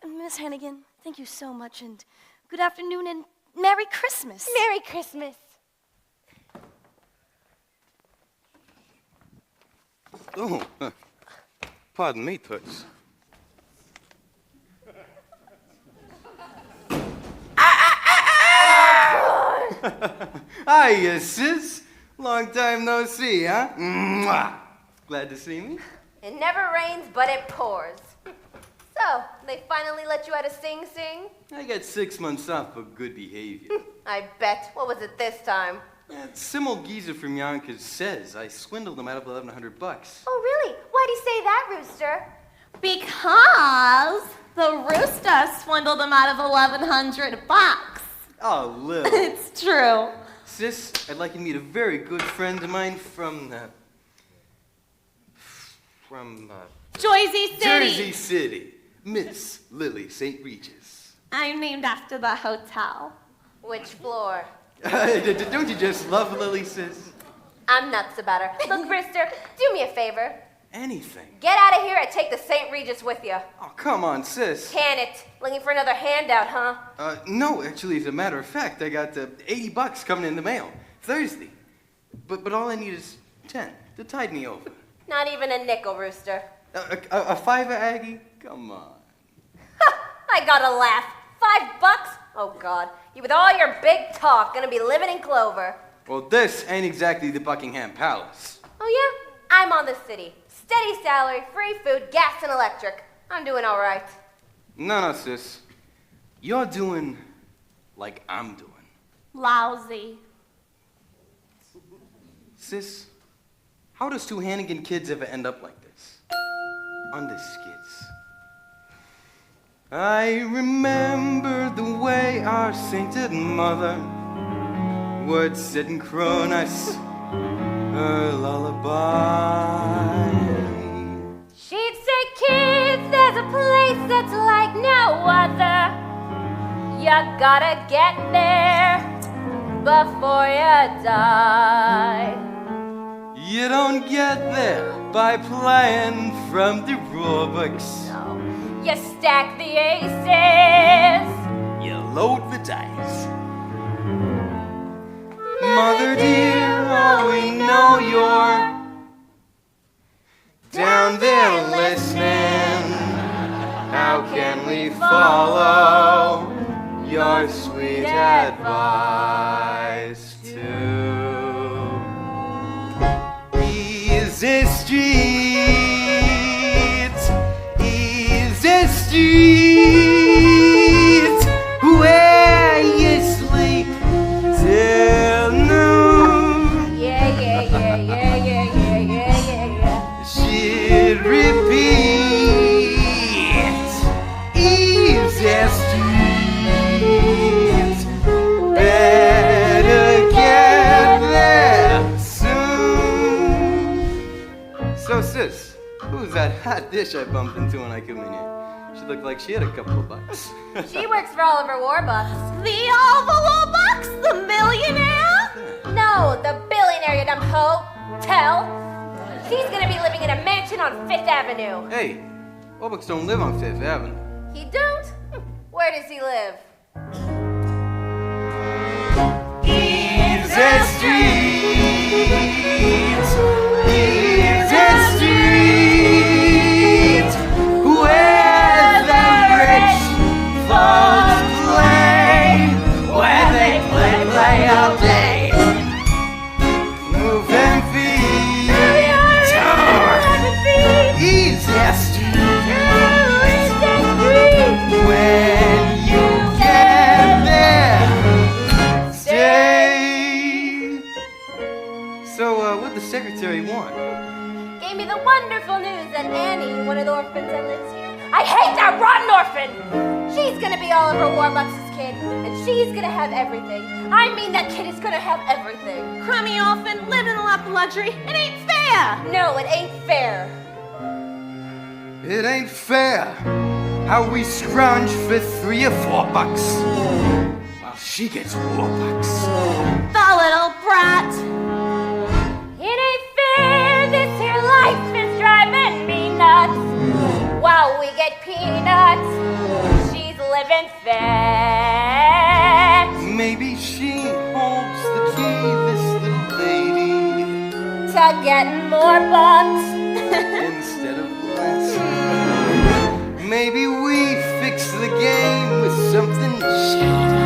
S13: Miss Hannigan, thank you so much, and good afternoon, and Merry Christmas.
S5: Merry Christmas.
S6: Oh, pardon me, Toots. Hi, sis. Long time no see, huh? Mwah. Glad to see me?
S5: It never rains, but it pours. So, they finally let you out of Sing Sing?
S6: I got 6 months off for good behavior.
S5: I bet. What was it this time?
S6: That Simmel geezer from Yonkers says I swindled him out of $1,100.
S5: Oh, really? Why'd he say that, Rooster?
S1: Because the rooster swindled him out of $1,100.
S6: Oh, Lil.
S1: It's true.
S6: Sis, I'd like you to meet a very good friend of mine from
S1: Jersey City.
S6: Jersey City. Miss Lily St. Regis.
S1: I'm named after the hotel.
S5: Which floor?
S6: Don't you just love Lily, sis?
S5: I'm nuts about her. Look, Brewster, do me a favor.
S6: Anything.
S5: Get out of here and take the St. Regis with you.
S6: Oh, come on, sis.
S5: Can it? Looking for another handout, huh?
S6: No, actually, as a matter of fact, I got $80 coming in the mail Thursday. But all I need is 10 to tide me over.
S5: Not even a nickel, Rooster.
S6: A fiver, Aggie? Come on.
S5: I gotta laugh. $5? Oh, God. You with all your big talk gonna be living in clover.
S6: Well, this ain't exactly the Buckingham Palace.
S5: Oh, yeah? I'm on the city. Steady salary, free food, gas and electric. I'm doing all right.
S6: No, sis. You're doing like I'm doing.
S1: Lousy.
S6: Sis, how does two Hannigan kids ever end up like this? Under skids. I remember the way our sainted mother would sit and crone us her lullaby.
S2: She'd say, kids, there's a place that's like no other. You gotta get there before you die.
S6: You don't get there by playing from the rule books.
S2: No, you stack the aces.
S6: You load the dice. Mother dear, oh, we know you're down there listening. How can we follow your sweet advice too? Easy streets, easy streets, where you sleep till noon.
S2: Yeah.
S6: She'd repeat, easy streets, better get there soon. So sis, who's that hot dish I bumped into when I came in here? She looked like she had a couple of bucks.
S5: She works for Oliver Warbucks.
S1: The Oliver Warbucks, the millionaire?
S5: No, the billionaire, you dumb hoe. Tell. She's gonna be living in a mansion on Fifth Avenue.
S6: Hey, Warbucks don't live on Fifth Avenue.
S5: He don't? Where does he live?
S6: Easy streets, easy streets, where the rich folks play, where they play all day. Move them feet, easy streets, when you get there, stay. So, what'd the secretary want?
S5: Gave me the wonderful news that Annie, one of the orphans that lives here, I hate that rotten orphan! She's gonna be Oliver Warbucks' kid, and she's gonna have everything. I mean, that kid is gonna have everything.
S1: Crummy orphan, living in a lap of luxury. It ain't fair.
S5: No, it ain't fair.
S6: It ain't fair how we scrounge for $3 or $4 while she gets $4.
S1: The little brat.
S2: It ain't fair, this here life is driving me nuts. While we get peanuts, she's living fair.
S6: Maybe she holds the key, this little lady,
S2: To getting more bucks.
S6: instead of less. Maybe we fix the game with something shady.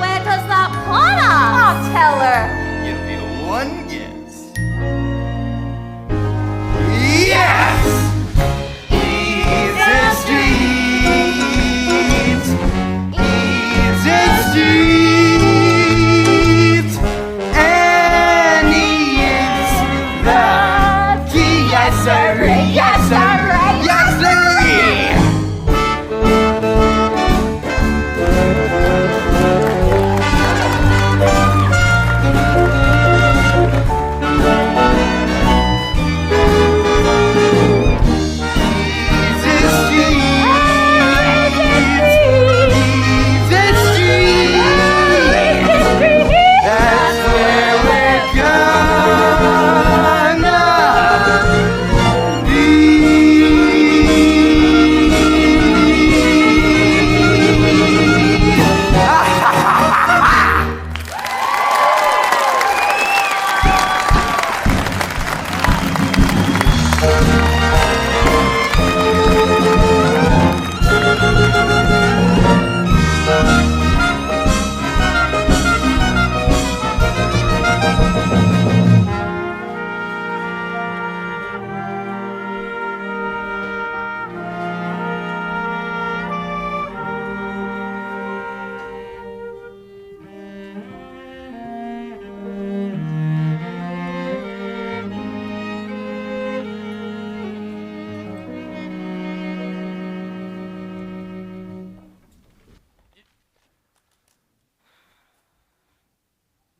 S1: Where does that put us?
S5: I'll tell her.
S6: Give me one guess. Yes! Easy streets, easy streets, Annie is the key. Yes, sir. Yes, sir. Yes, sir.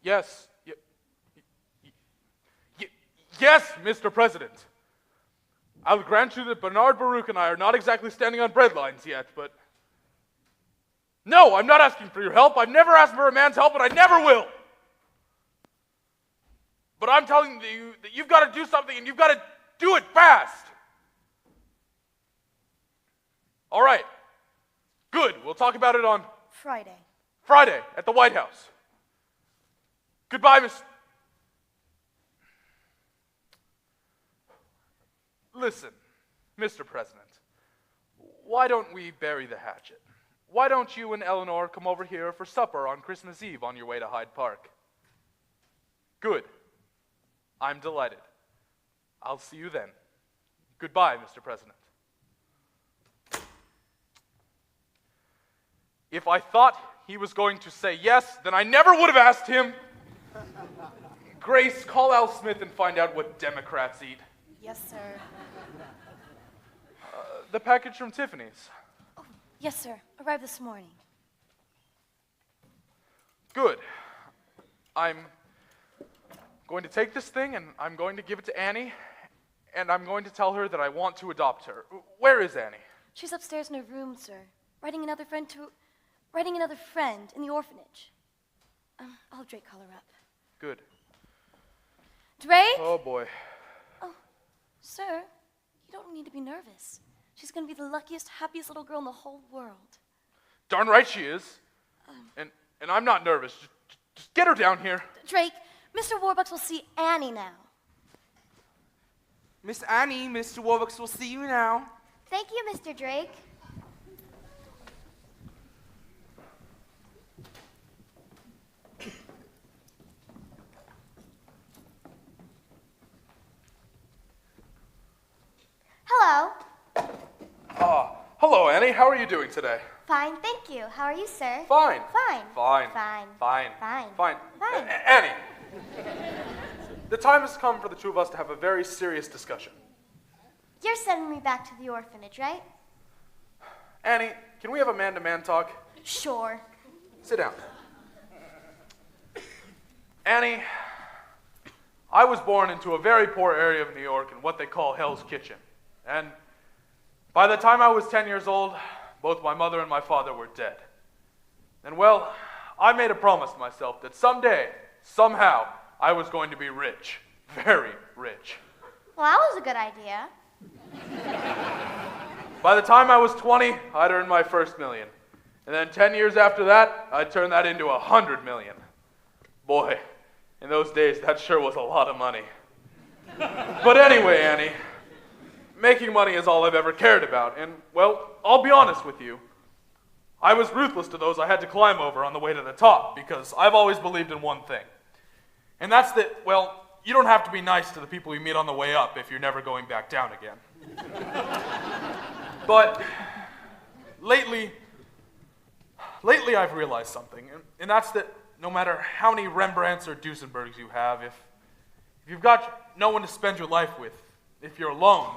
S14: Yes. Yes, Mr. President. I'll grant you that Bernard Baruch and I are not exactly standing on bread lines yet, but... No, I'm not asking for your help. I've never asked for a man's help, and I never will. But I'm telling you that you've got to do something, and you've got to do it fast. All right. Good. We'll talk about it on Friday at the White House. Goodbye, Miss... Listen, Mr. President, why don't we bury the hatchet? Why don't you and Eleanor come over here for supper on Christmas Eve on your way to Hyde Park? Good. I'm delighted. I'll see you then. Goodbye, Mr. President. If I thought he was going to say yes, then I never would have asked him. Grace, call Al Smith and find out what Democrats eat.
S13: Yes, sir.
S14: The package from Tiffany's.
S13: Oh, yes, sir. Arrived this morning.
S14: Good. I'm going to take this thing and I'm going to give it to Annie, and I'm going to tell her that I want to adopt her. Where is Annie?
S13: She's upstairs in her room, sir. Writing another friend in the orphanage. I'll have Drake call her up.
S14: Good.
S13: Drake?
S14: Oh, boy.
S13: Oh, sir, you don't need to be nervous. She's going to be the luckiest, happiest little girl in the whole world.
S14: Darn right she is. And I'm not nervous. Just get her down here.
S13: Drake, Mr. Warbucks will see Annie now.
S9: Miss Annie, Mr. Warbucks will see you now.
S3: Thank you, Mr. Drake. Hello.
S14: Hello, Annie. How are you doing today?
S3: Fine, thank you. How are you, sir?
S14: Fine.
S3: Fine.
S14: Fine.
S3: Fine.
S14: Fine.
S3: Fine.
S14: Fine.
S3: Fine.
S14: Annie, the time has come for the two of us to have a very serious discussion.
S3: You're sending me back to the orphanage, right?
S14: Annie, can we have a man-to-man talk?
S3: Sure.
S14: Sit down. Annie, I was born into a very poor area of New York in what they call Hell's Kitchen. And by the time I was 10 years old, both my mother and my father were dead. And well, I made a promise to myself that someday, somehow, I was going to be rich. Very rich.
S3: Well, that was a good idea.
S14: By the time I was 20, I'd earned my first million. And then 10 years after that, I'd turn that into 100 million. Boy, in those days, that sure was a lot of money. But anyway, Annie, making money is all I've ever cared about. And, well, I'll be honest with you. I was ruthless to those I had to climb over on the way to the top, because I've always believed in one thing. And that's that, well, you don't have to be nice to the people you meet on the way up if you're never going back down again. But lately I've realized something, and that's that no matter how many Rembrandts or Duesenbergs you have, if you've got no one to spend your life with, if you're alone,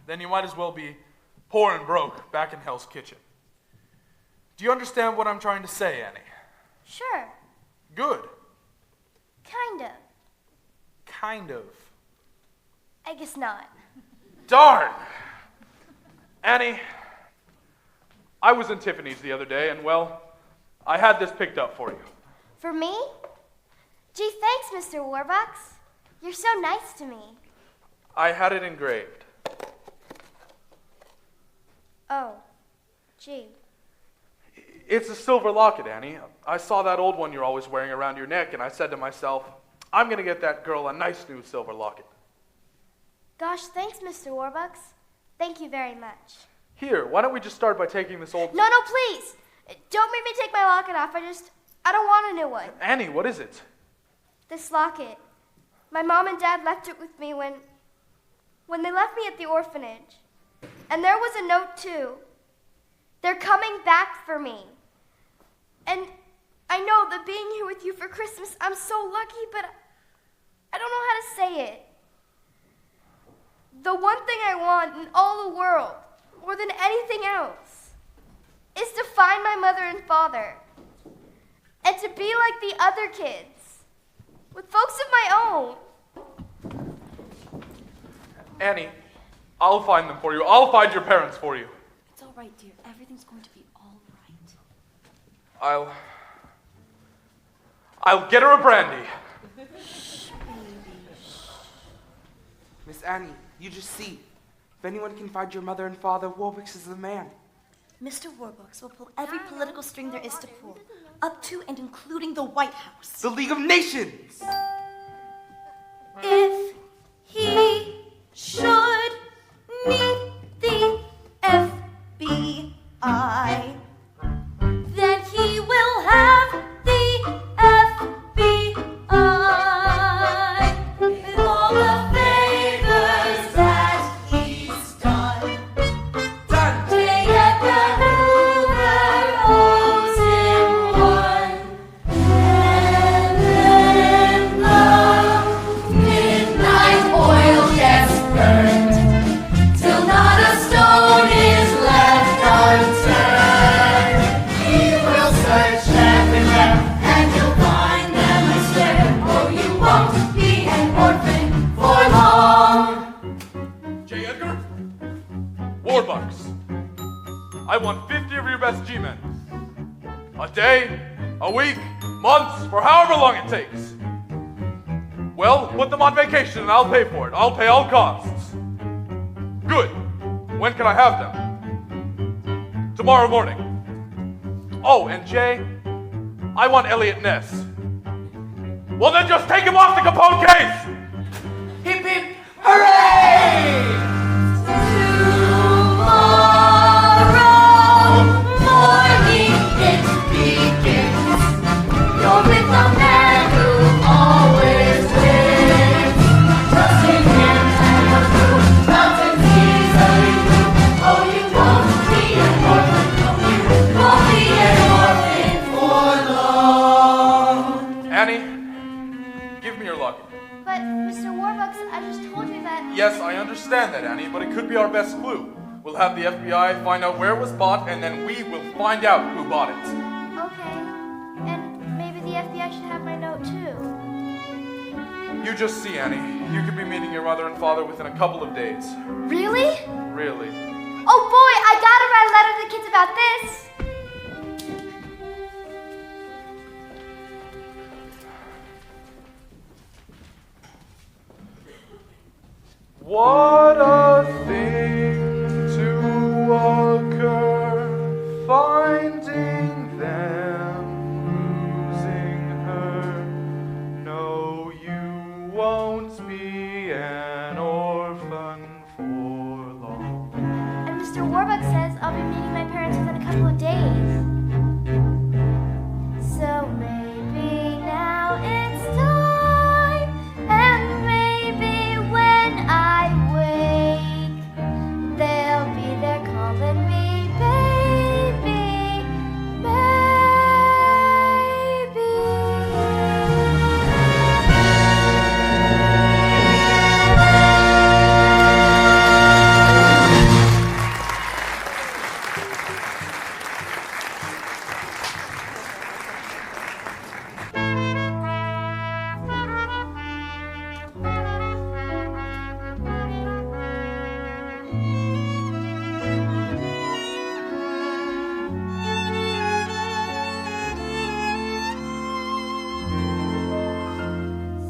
S14: then you might as well be poor and broke back in Hell's Kitchen. Do you understand what I'm trying to say, Annie?
S3: Sure.
S14: Good.
S3: Kind of.
S14: Kind of.
S3: I guess not.
S14: Darn! Annie, I was in Tiffany's the other day, and well, I had this picked up for you.
S3: For me? Gee, thanks, Mr. Warbucks. You're so nice to me.
S14: I had it engraved.
S3: Oh, gee.
S14: It's a silver locket, Annie. I saw that old one you're always wearing around your neck, and I said to myself, I'm going to get that girl a nice new silver locket.
S3: Gosh, thanks, Mr. Warbucks. Thank you very much.
S14: Here, why don't we just start by taking this old...
S3: No, please! Don't make me take my locket off. I don't want a new one.
S14: Annie, what is it?
S3: This locket. My mom and dad left it with me when they left me at the orphanage. And there was a note, too. They're coming back for me. And I know that being here with you for Christmas, I'm so lucky, but I don't know how to say it. The one thing I want in all the world, more than anything else, is to find my mother and father. And to be like the other kids. with folks of my own.
S14: Annie, I'll find them for you. I'll find your parents for you.
S15: It's all right, dear. Everything's going to be all right.
S14: I'll get her a brandy.
S9: Miss Annie, you just see. If anyone can find your mother and father, Warbucks is the man.
S13: Mr. Warbucks will pull every political string there is to pull, up to and including the White House.
S9: The League of Nations!
S13: If he should need the FBI, then he will have the FBI. With all the favors that he's done, J. Edgar Hoover owes him one. And then the midnight oil gets burned, till not a stone is left unturned. He will search everywhere, and you'll find them, I swear. Oh, you won't be an orphan for long.
S14: J. Edgar? Warbucks. I want 50 of your best G-men. A day, a week, months, for however long it takes. Well, put them on vacation and I'll pay for it. I'll pay all costs. Good. When can I have them? Tomorrow morning. Oh, and Jay, I want Elliot Ness. Well, then just take him off the Capone case!
S4: Hip hip, hooray!
S3: Tomorrow morning it begins. You're with the man who always wins. Trust in him and you're through. Mountains easily through. Oh, you won't be an orphan. No, you won't be an orphan for long.
S14: Annie, give me your locket.
S3: But, Mr. Warbucks, I just told you that...
S14: Yes, I understand that, Annie, but it could be our best clue. We'll have the FBI find out where it was bought, and then we will find out who bought it.
S3: Okay. And maybe the FBI should have my note, too.
S14: You just see, Annie. You could be meeting your mother and father within a couple of days.
S3: Really?
S14: Really.
S3: Oh boy, I gotta write a letter to the kids about this.
S14: What a thing to occur, finding them, losing her. No, you won't be an orphan for long.
S3: And Mr. Warbucks says I'll be meeting my parents within a couple of days. So maybe now it's time, and maybe when I wake, they'll be there calling me baby,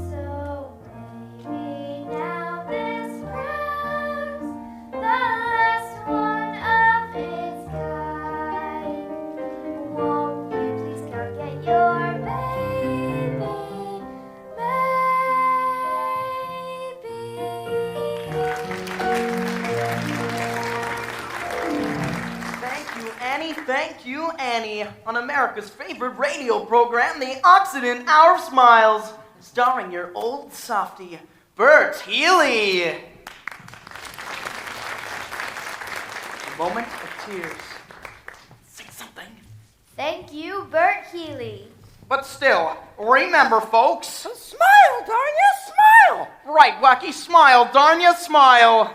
S3: So maybe now this proves the last one of its kind. Won't you please come get your baby,
S10: Thank you, Annie. Thank you, Annie. On America's favorite radio program, The Occident Hour of Smiles, starring your old softy, Bert Healy. A moment of tears. Say something.
S3: Thank you, Bert Healy.
S10: But still, remember, folks.
S4: Smile, darn you, smile!
S10: Right, Wacky, smile, darn ya, smile.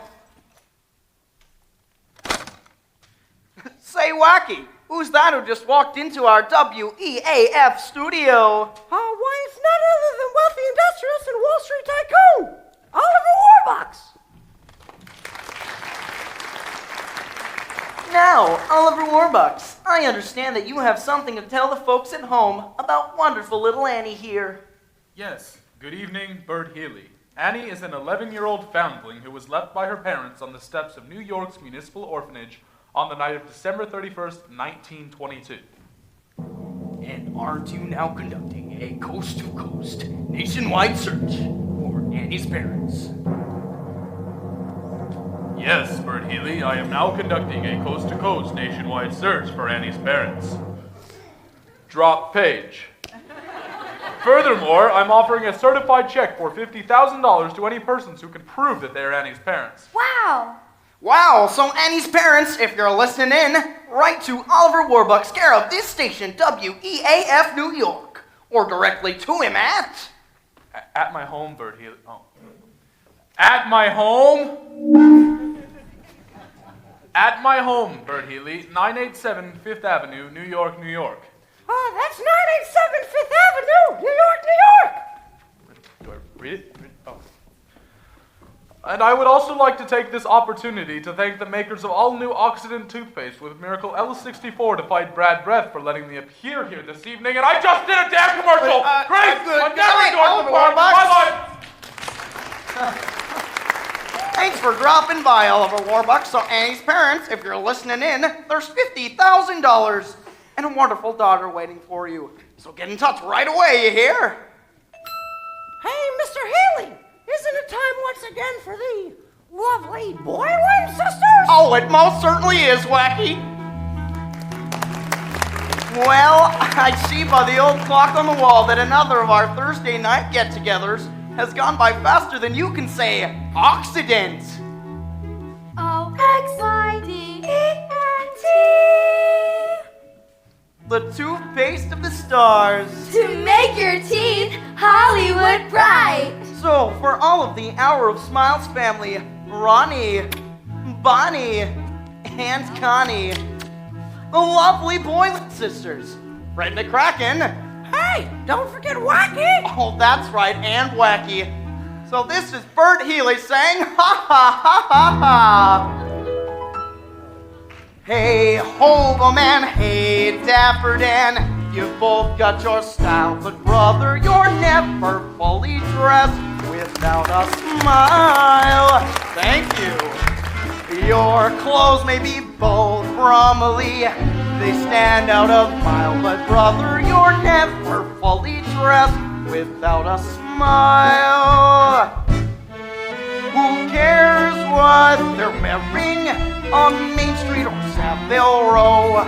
S10: Say, Wacky, Who's that who just walked into our WEAF studio?
S16: Why, it's none other than wealthy industrialist and Wall Street tycoon, Oliver Warbucks.
S10: Now, Oliver Warbucks, I understand that you have something to tell the folks at home about wonderful little Annie here.
S14: Yes, good evening, Bert Healy. Annie is an 11-year-old foundling who was left by her parents on the steps of New York's Municipal Orphanage on the night of December 31st, 1922.
S10: And aren't you now conducting a coast-to-coast nationwide search for Annie's parents?
S14: Yes, Bert Healy, I am now conducting a coast-to-coast nationwide search for Annie's parents. Drop page. Furthermore, I'm offering a certified check for $50,000 to any persons who can prove that they are Annie's parents.
S13: Wow!
S10: Wow, so Annie's parents, if you're listening in, write to Oliver Warbucks, care of this station, WEAF New York, or directly to him at...
S14: At my home, Bert Healy. Oh. At my home? At my home, Bert Healy, 987 Fifth Avenue, New York, New York.
S16: Oh, that's 987 Fifth Avenue, New York, New York.
S14: Do I read it? Oh. And I would also like to take this opportunity to thank the makers of all new Oxidant toothpaste with Miracle L64 to fight bad breath for letting me appear here this evening, and I just did a damn commercial! Great! I'm never endorsed before in my life!
S10: Thanks for dropping by, Oliver Warbucks. So Annie's parents, if you're listening in, there's $50,000 and a wonderful daughter waiting for you. So get in touch right away, you hear?
S16: Hey, Mr. Healy, isn't it time once again for the lovely Boylan sisters?
S10: Oh, it most certainly is, Wacky. Well, I see by the old clock on the wall that another of our Thursday night get-togethers has gone by faster than you can say Oxidant.
S3: O-X-I-D-E-N-T.
S10: The toothpaste of the stars.
S3: To make your teeth Hollywood bright.
S10: So, for all of the Hour of Smiles family, Ronnie, Bonnie, and Connie, the lovely Boylan sisters, Fred McCracken.
S16: Hey, don't forget Wacky.
S10: Oh, that's right, and Wacky. So this is Bert Healy saying, ha ha ha ha ha. Hey, Hobo Man, hey, Dapper Dan, you've both got your style, but brother, you're never fully dressed without a smile. Thank you. Your clothes may be bold, brumily, they stand out a mile, but brother, you're never fully dressed without a smile. Who cares what they're wearing on Main Street or Savile Row?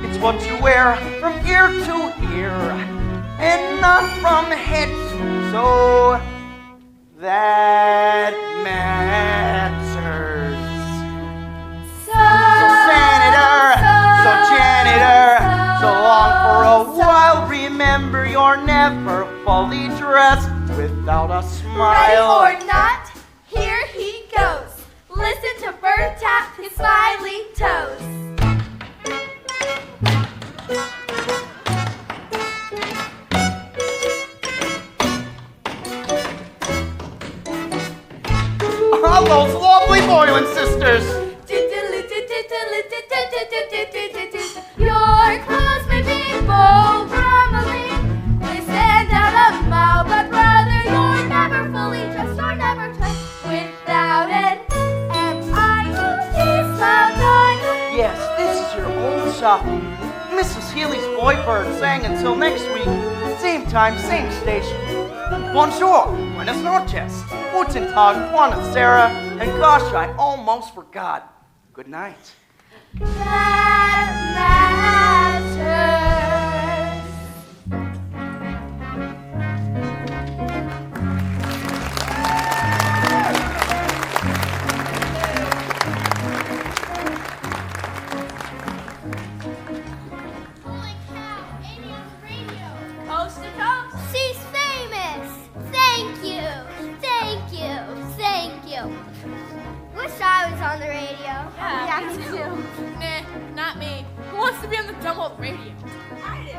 S10: It's what you wear from ear to ear and not from head to toe that matters. So janitor, so long for a while. Remember, you're never fully dressed without a smile.
S3: Ready or not, here he goes. Listen to Bert tap his smiley toes.
S10: Oh, those lovely Boylan sisters.
S3: Your clothes may be bold, brumily, they stand out a mile, but brother, you're never fully dressed, you're never dressed without an M-I-T sometime.
S10: Yes, this is your old shopping. Mrs. Healy's Boy Bird saying until next week, same time, same station. Bonjour, buenas noches, guten Tag, buonasera, and gosh, I almost forgot. Good night.
S3: That matters.
S1: Coast to coast.
S3: She's famous. Thank you. Thank you. Thank you. Wish I was on the radio.
S1: Yeah, me too. Nah, not me.
S7: hold the radio.
S16: I did.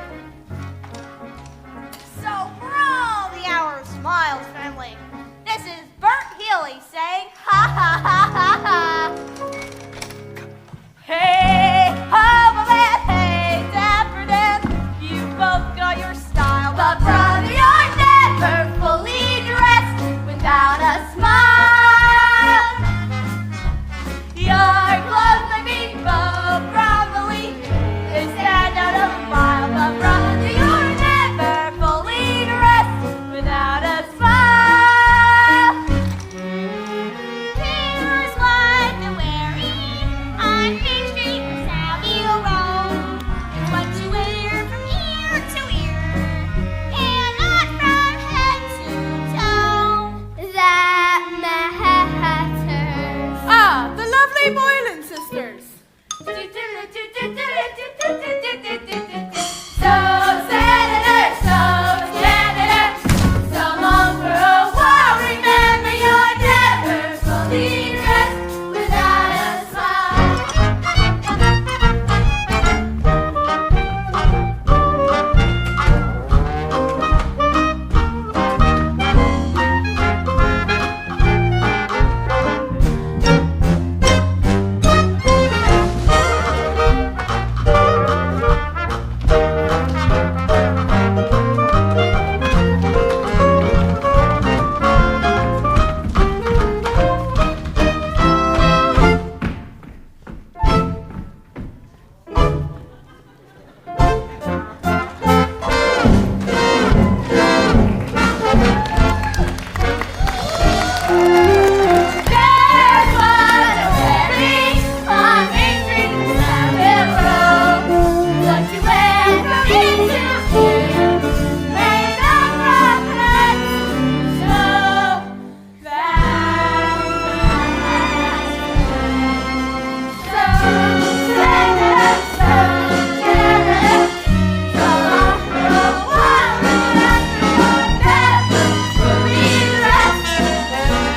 S16: So, for all the Hour of Smiles family, this is Bert Healy saying, ha ha ha ha ha. Hey, hubba man, hey, dapper Dan, you both got your style, but brother, you're never fully dressed without a smile. Your clothes may be probably stand out of a mile, but brother, you're never fully dressed without a smile. Here's what they're wearing on Main Street or Savile Row. It's what you wear from ear to ear and not from head to toe.
S3: That matters.
S7: Ah, the lovely Boylan sisters.
S16: So senator, so long for a while. Remember, you're never fully dressed without a smile. There's what they're wearing on Main Street and Savile Row. What you wear from ear to ear, made up from head to toe. That so senator, so long for a while. Remember, you're never fully dressed.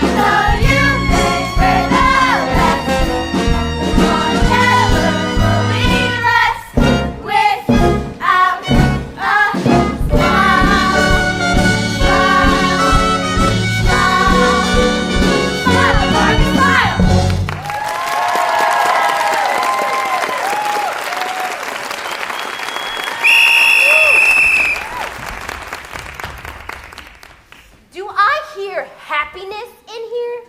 S16: So you may wear the rest. You're never fully dressed without a smile. Barbie, smile.
S5: Do I hear happiness in here?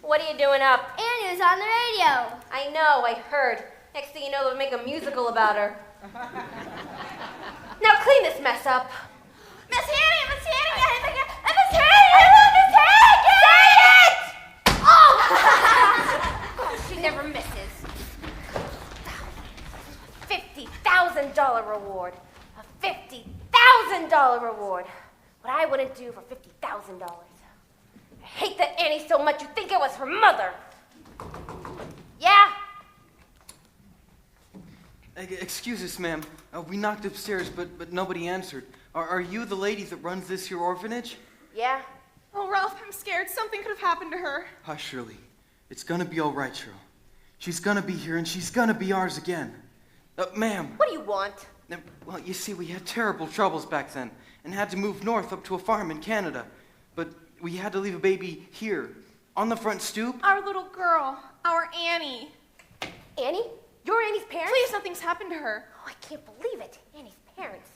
S5: What are you doing up?
S3: Annie was on the radio.
S5: I know, I heard. Next thing you know, they'll make a musical about her. Now clean this mess up.
S16: Miss Hanny, Miss Hanny, Miss Hanny, Miss Hanny, say it!
S5: Oh! She never misses. $50,000 reward. A $50,000 reward. What I wouldn't do for $50,000. I hate that Annie so much you think it was her mother. Yeah?
S6: Excuse us, ma'am. We knocked upstairs, but nobody answered. Are you the lady that runs this here orphanage?
S5: Yeah?
S1: Oh, Ralph, I'm scared. Something could have happened to her.
S6: Hush, Shirley. It's gonna be all right, Cheryl. She's gonna be here, and she's gonna be ours again. Ma'am.
S5: What do you want?
S6: Well, you see, we had terrible troubles back then, and had to move north up to a farm in Canada. But we had to leave a baby here, on the front stoop.
S1: Our little girl, our Annie.
S5: Annie? You're Annie's parents?
S1: Please, nothing's happened to her.
S5: Oh, I can't believe it. Annie's parents.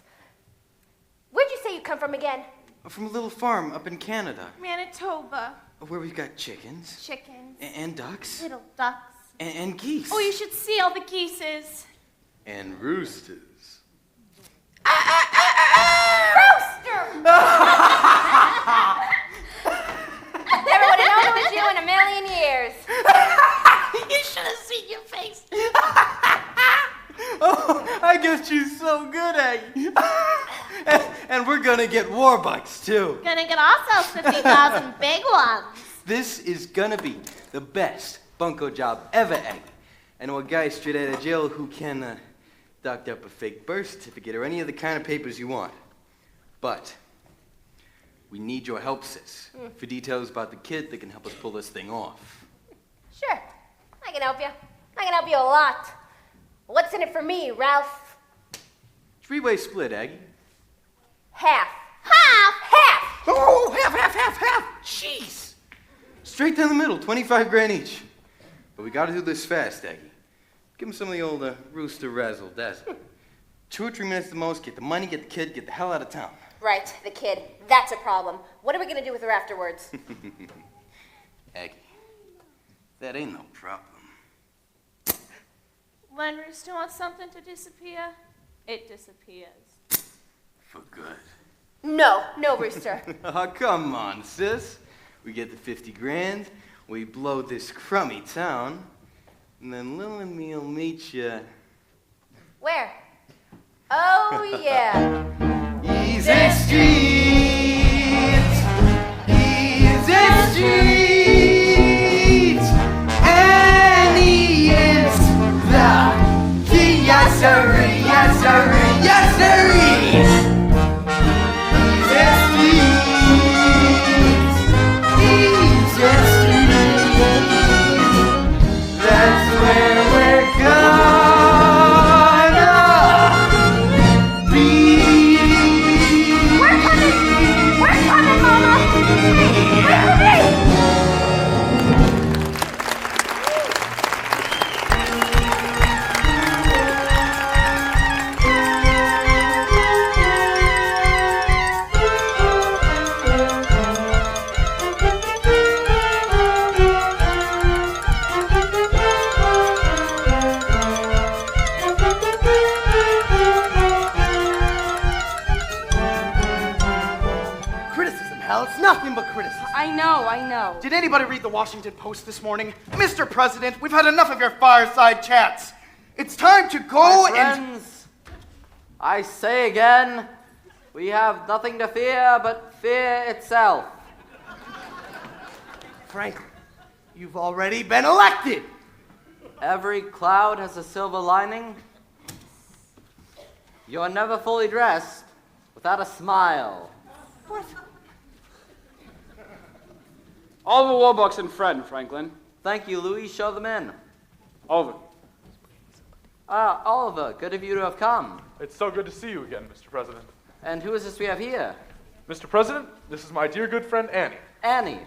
S5: Where'd you say you come from again?
S6: From a little farm up in Canada,
S1: Manitoba.
S6: where we've got chickens.
S1: Chickens.
S6: And ducks.
S1: Little ducks.
S6: And geese.
S1: Oh, you should see all the geeses.
S6: And roosters.
S5: Rooster! Never would have known it was you in a million years.
S16: You should have seen your face.
S6: Oh, I guess you're so good at it. And we're gonna get warbucks too.
S1: Gonna get ourselves 50,000 big ones.
S6: This is gonna be the best bunco job ever, Aggie. I know a guy straight out of jail who can doctor up a fake birth certificate or any of the kind of papers you want. But we need your help, sis, for details about the kid that can help us pull this thing off.
S5: Sure, I can help you. I can help you a lot. What's in it for me, Ralph?
S6: Three-way split, Aggie.
S5: Half. Half!
S6: Oh, half. Jeez. Straight down the middle, 25 grand each. But we gotta do this fast, Aggie. Give him some of the old rooster razzle dazzle. 2 or 3 minutes at the most, get the money, get the kid, get the hell out of town.
S5: Right, the kid. That's a problem. What are we gonna do with her afterwards?
S6: Aggie, that ain't no problem.
S2: When Rooster wants something to disappear, it disappears.
S6: For good.
S5: No, Rooster.
S6: Oh, come on, sis. We get the 50 grand, we blow this crummy town, and then Lil and me'll meet ya.
S5: Where? Oh, yeah.
S6: Easy Street! Easy Street! Annie is the key, yes sirree, yes sirree, yes sirree! That's where we're gonna be.
S16: We're coming, Mama!
S10: Criticism, Hal. It's nothing but criticism.
S11: I know.
S10: Did anybody read the Washington Post this morning? Mr. President, we've had enough of your fireside chats. It's time to go
S17: My friends, I say again, we have nothing to fear but fear itself.
S10: Franklin, you've already been elected.
S17: Every cloud has a silver lining. You're never fully dressed without a smile.
S10: What?
S8: Oliver Warbucks and Fred, Franklin.
S17: Thank you, Louis. Show them in.
S8: Over.
S17: Oliver, good of you to have come.
S14: It's so good to see you again, Mr. President.
S17: And who is this we have here?
S14: Mr. President, this is my dear good friend Annie.
S17: Annie.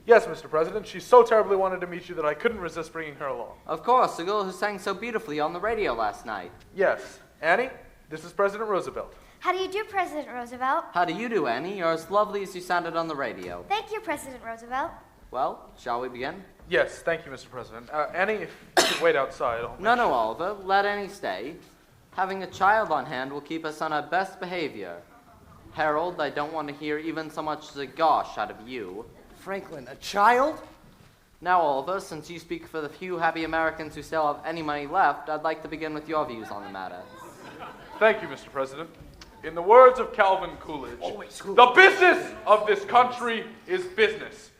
S14: Yes, Mr. President, she so terribly wanted to meet you that I couldn't resist bringing her along.
S17: Of course, the girl who sang so beautifully on the radio last night.
S14: Yes. Annie, this is President Roosevelt.
S3: How do you do, President Roosevelt?
S17: How do you do, Annie? You're as lovely as you sounded on the radio.
S3: Thank you, President Roosevelt.
S17: Well, shall we begin?
S14: Yes, thank you, Mr. President. Annie, if you could wait outside, I'll
S17: No, Oliver. Let Annie stay. Having a child on hand will keep us on our best behavior. Harold, I don't want to hear even so much as a gosh out of you.
S10: Franklin, a child?
S17: Now, Oliver, since you speak for the few happy Americans who still have any money left, I'd like to begin with your views on the matter.
S14: Thank you, Mr. President. In the words of Calvin Coolidge, the business of this country is business.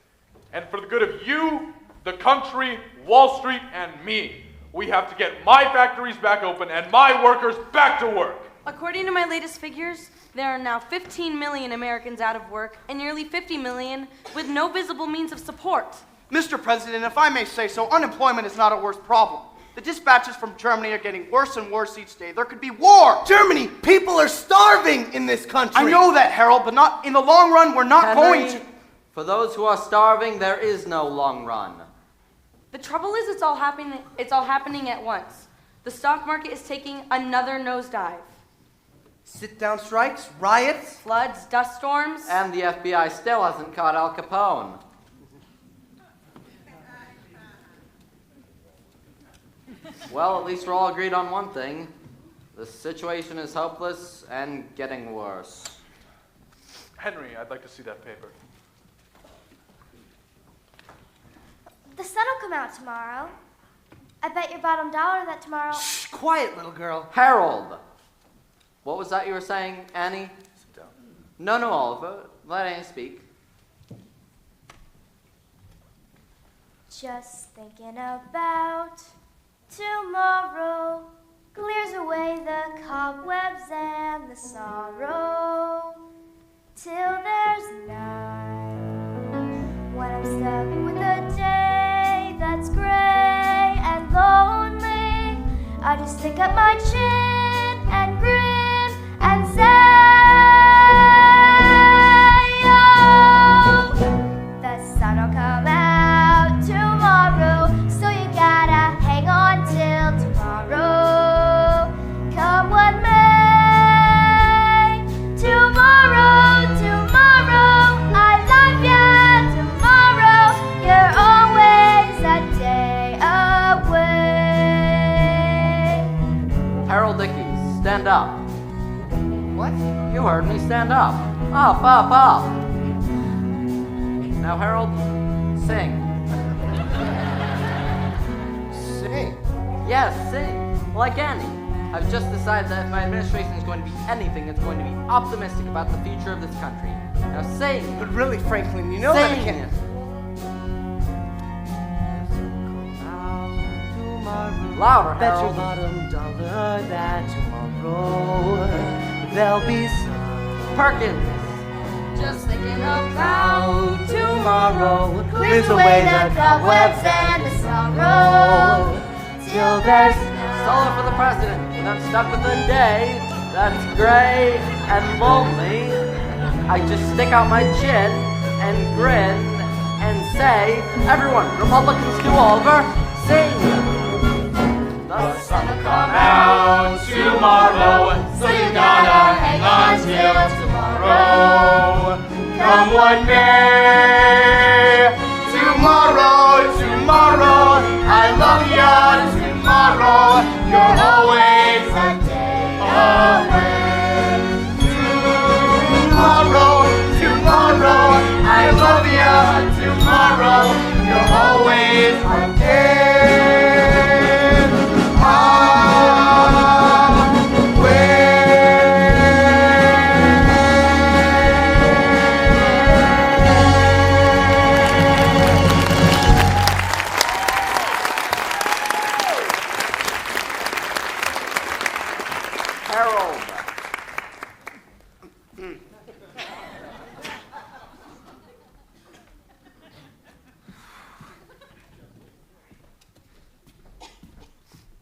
S14: And for the good of you, the country, Wall Street, and me, we have to get my factories back open and my workers back to work.
S11: According to my latest figures, there are now 15 million Americans out of work and nearly 50 million with no visible means of support.
S10: Mr. President, if I may say so, unemployment is not a worse problem. The dispatches from Germany are getting worse and worse each day. There could be war.
S6: Germany, people are starving in this country.
S10: I know that, Harold, but not in the long run. We're not going to.
S17: For those who are starving, there is no long run.
S11: The trouble is, it's all happening at once. The stock market is taking another nosedive.
S10: Sit-down strikes, riots,
S11: floods, dust storms.
S17: And the FBI still hasn't caught Al Capone. Well, at least we're all agreed on one thing. The situation is hopeless and getting worse.
S14: Henry, I'd like to see that paper.
S3: The sun will come out tomorrow. I bet your bottom dollar that tomorrow...
S10: Shh, quiet, little girl.
S17: Harold! What was that you were saying, Annie?
S14: Sit down.
S17: No, Oliver. Let Annie speak.
S3: Just thinking about tomorrow clears away the cobwebs and the sorrow till there's night when I'm stuck with a day that's gray and lonely. I just stick up my chin and grin and say, oh, the sun will come out tomorrow, so you gotta hang on till tomorrow. Come what may, tomorrow, tomorrow, I love ya, tomorrow, you're always a day away.
S17: Harold Dickey, stand up. What? You heard me, stand up. Up, up, up. Now, Harold, sing.
S10: Sing?
S17: Yes, sing. Like Annie. I've just decided that if my administration is going to be anything, it's going to be optimistic about the future of this country. Now sing.
S10: But really, Franklin, you know
S17: sing.
S10: that I can't.
S17: Louder,
S10: Bet
S17: Harold.
S10: your bottom dollar that tomorrow there'll be sun.
S17: Perkins.
S16: Just thinking about
S10: tomorrow.
S16: clears away the cobwebs and the sorrow.
S17: Till there's solo for the president, and I'm stuck with a day that's gray and lonely. I just stick out my chin and grin and say, everyone, Republicans do over, sing. The sun will come
S4: out tomorrow, so you gotta hang on till tomorrow. Come what may, tomorrow, tomorrow, I love ya, tomorrow, you're always a day away. Tomorrow, tomorrow, I love ya, tomorrow, you're always a day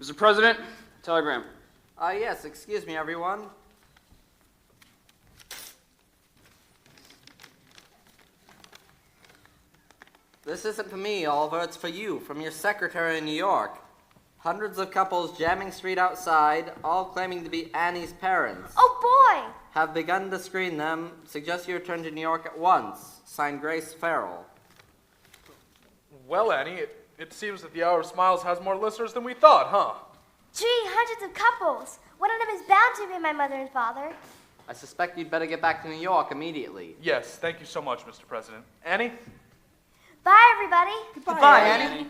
S8: Mr. President, telegram.
S17: Yes, excuse me, everyone. This isn't for me, Oliver, it's for you, from your secretary in New York. Hundreds of couples jamming street outside, all claiming to be Annie's parents.
S3: Oh boy!
S17: Have begun to screen them. Suggest you return to New York at once. Signed, Grace Farrell.
S14: Well, Annie, it seems that the Hour of Smiles has more listeners than we thought, huh?
S3: Gee, hundreds of couples. One of them is bound to be my mother and father.
S17: I suspect you'd better get back to New York immediately.
S14: Yes, thank you so much, Mr. President. Annie?
S3: Bye, everybody.
S17: Goodbye, Annie.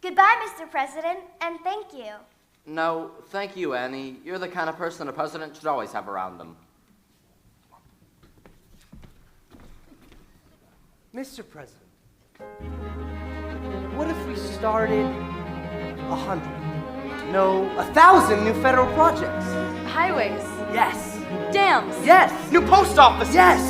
S3: Goodbye, Mr. President, and thank you.
S17: No, thank you, Annie. You're the kind of person a president should always have around him.
S10: Mr. President, what if we started 100? No, 1,000 new federal projects.
S11: Highways.
S10: Yes.
S11: Dams.
S10: Yes. New post offices. Yes.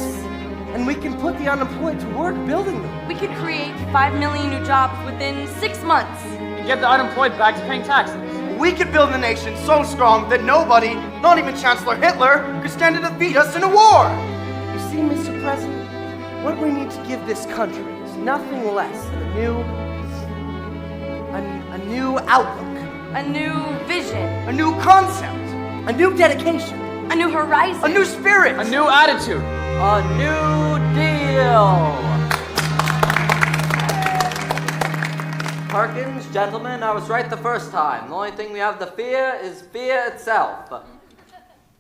S10: And we can put the unemployed to work building them.
S11: We could create 5 million new jobs within 6 months.
S8: And get the unemployed back to paying taxes.
S10: We could build a nation so strong that nobody, not even Chancellor Hitler, could stand to defeat us in a war. You see, Mr. President, what we need to give this country is nothing less than a new outlook.
S11: A new vision.
S10: A new concept. A new dedication.
S11: A new horizon.
S10: A new spirit.
S8: A new attitude.
S17: A new deal. Perkins, gentlemen, I was right the first time. The only thing we have to fear is fear itself.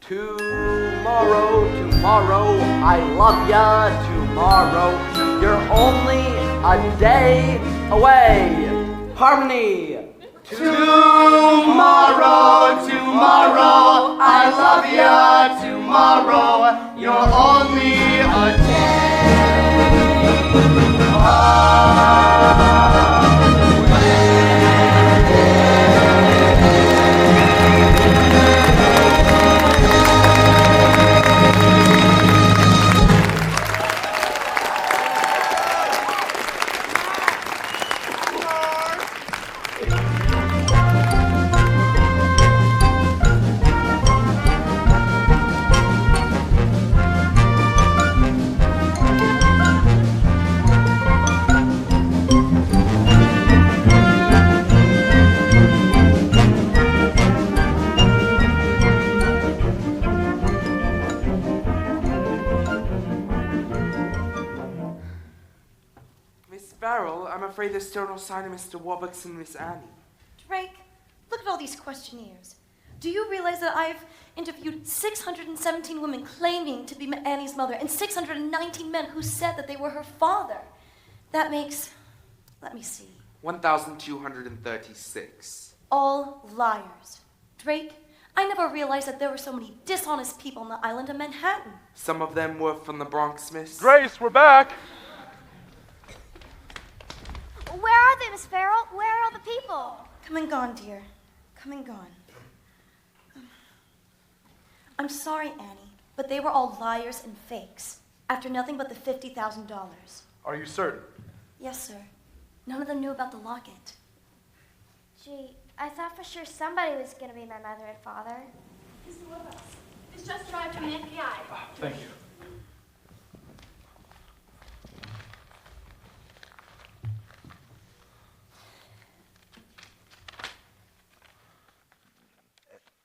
S17: Tomorrow, tomorrow, I love ya. Tomorrow, you're only a day away. Harmony.
S4: Tomorrow, tomorrow, I love ya. Tomorrow, you're only a
S9: Farrell, I'm afraid there's still no sign of Mr. Warbucks and Miss Annie.
S13: Drake, look at all these questionnaires. Do you realize that I've interviewed 617 women claiming to be Annie's mother and 619 men who said that they were her father? That makes, let me see,
S9: 1,236.
S13: all liars. Drake, I never realized that there were so many dishonest people on the island of Manhattan.
S9: Some of them were from the Bronx, miss.
S14: Grace, we're back.
S3: Where are they, Miss Farrell? Where are all the people?
S13: Come and gone, dear. Come and gone. I'm sorry, Annie, but they were all liars and fakes after nothing but the $50,000.
S14: Are you certain?
S13: Yes, sir. None of them knew about the locket.
S3: Gee, I thought for sure somebody was going to be my mother and father.
S1: Mr. Warbucks, it's just arrived from the FBI.
S14: Thank you.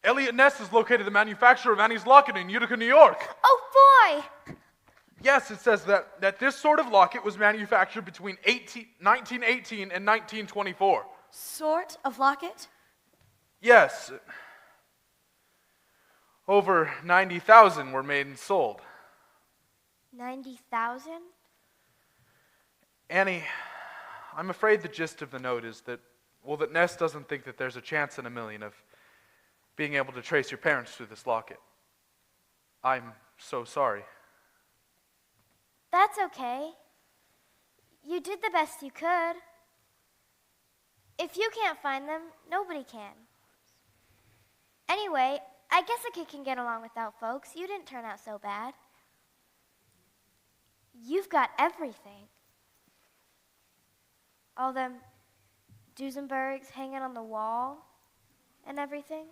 S14: Elliot Ness has located the manufacturer of Annie's locket in Utica, New York.
S3: Oh, boy!
S14: Yes, it says that this sort of locket was manufactured between 1918 and 1924.
S13: Sort of locket?
S14: Yes. Over 90,000 were made and sold.
S3: 90,000?
S14: Annie, I'm afraid the gist of the note is that Ness doesn't think that there's a chance in a million of being able to trace your parents through this locket. I'm so sorry.
S3: That's okay. You did the best you could. If you can't find them, nobody can. Anyway, I guess a kid can get along without folks. You didn't turn out so bad. You've got everything. All them Duesenbergs hanging on the wall and everything.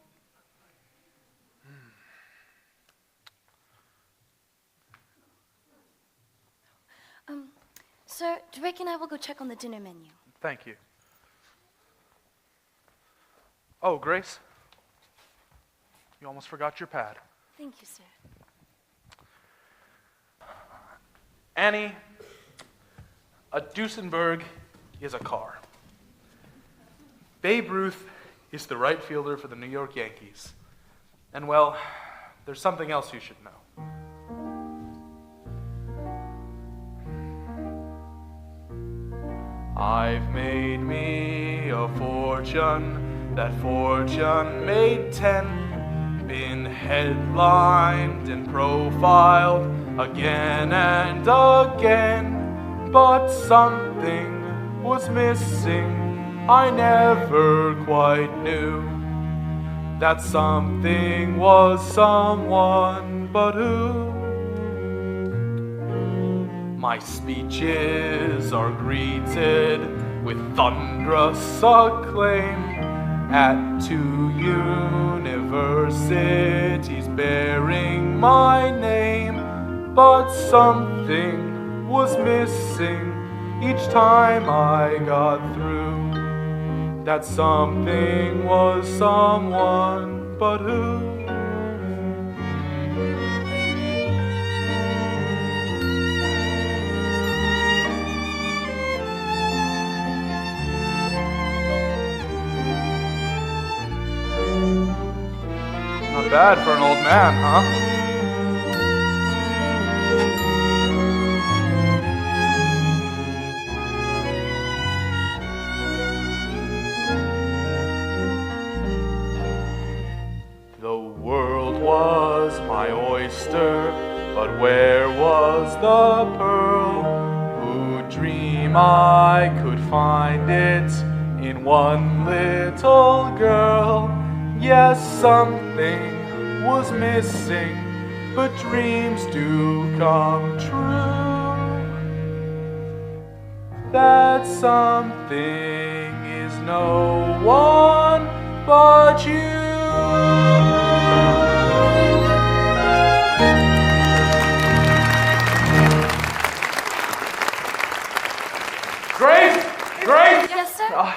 S13: Sir, Drake and I will go check on the dinner menu.
S14: Thank you. Oh, Grace, you almost forgot your pad.
S13: Thank you, sir.
S14: Annie, a Duesenberg is a car. Babe Ruth is the right fielder for the New York Yankees. And well, there's something else you should know. I've made me a fortune, that fortune made 10, been headlined and profiled again and again, but something was missing, I never quite knew. That something was someone, but who? My speeches are greeted with thunderous acclaim at 2 universities bearing my name, but something was missing each time I got through. That something was someone, but who? Not bad for an old man, huh? The world was my oyster, but where was the pearl? Who'd dream I could find it in one little girl? Yes, something was missing, but dreams do come true. That something is no one but you. Grace! Grace!
S13: Yes, sir?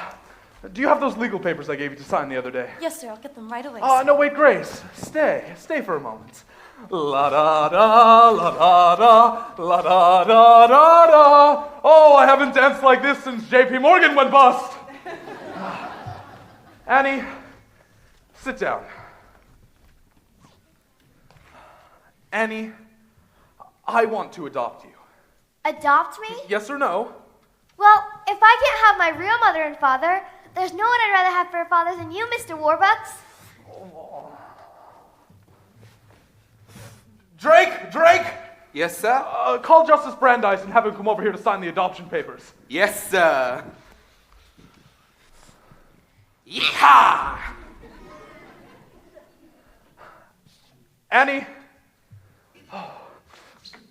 S14: Do you have those legal papers I gave you to sign the other day?
S13: Yes, sir. I'll get them right away.
S14: No, wait, Grace. Stay for a moment. La da da, la da da, la da da da da. Oh, I haven't danced like this since JP Morgan went bust. Annie, sit down. Annie, I want to adopt you.
S3: Adopt me?
S14: Yes or no?
S3: Well, if I can't have my real mother and father, there's no one I'd rather have for a father than you, Mr. Warbucks.
S14: Drake!
S9: Yes, sir?
S14: Call Justice Brandeis and have him come over here to sign the adoption papers.
S9: Yes, sir. Yeehaw!
S14: Annie? Oh.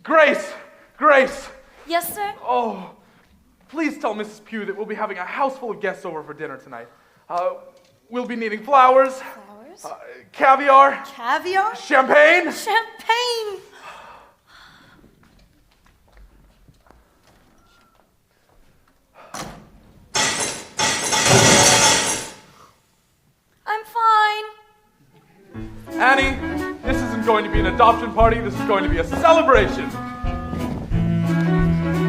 S14: Grace!
S11: Yes, sir?
S14: Oh, please tell Mrs. Pugh that we'll be having a house full of guests over for dinner tonight. We'll be needing flowers. Caviar.
S13: Caviar?
S14: Champagne.
S13: Champagne!
S11: I'm fine.
S14: Annie, this isn't going to be an adoption party, this is going to be a celebration.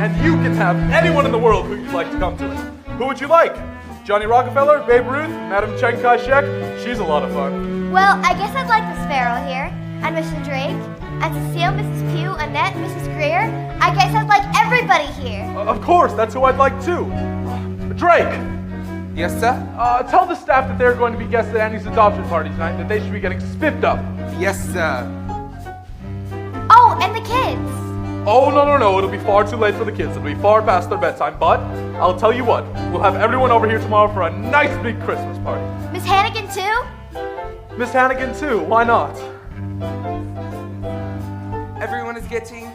S14: And you can have anyone in the world who you'd like to come to it. Who would you like? Johnny Rockefeller, Babe Ruth, Madam Chiang Kai-shek? She's a lot of fun.
S3: Well, I guess I'd like Miss Farrell here, and Mr. Drake, and Cecile, Mrs. Pugh, Annette, Mrs. Greer. I guess I'd like everybody here.
S14: Of course, that's who I'd like too. Drake!
S9: Yes, sir?
S14: Tell the staff that they're going to be guests at Annie's adoption party tonight, that they should be getting spiffed up.
S9: Yes, sir.
S3: Oh, and the kids.
S14: Oh, no, it'll be far too late for the kids. It'll be far past their bedtime, but I'll tell you what, we'll have everyone over here tomorrow for a nice big Christmas party.
S3: Miss Hannigan, too?
S14: Miss Hannigan, too, why not?
S9: Everyone is getting,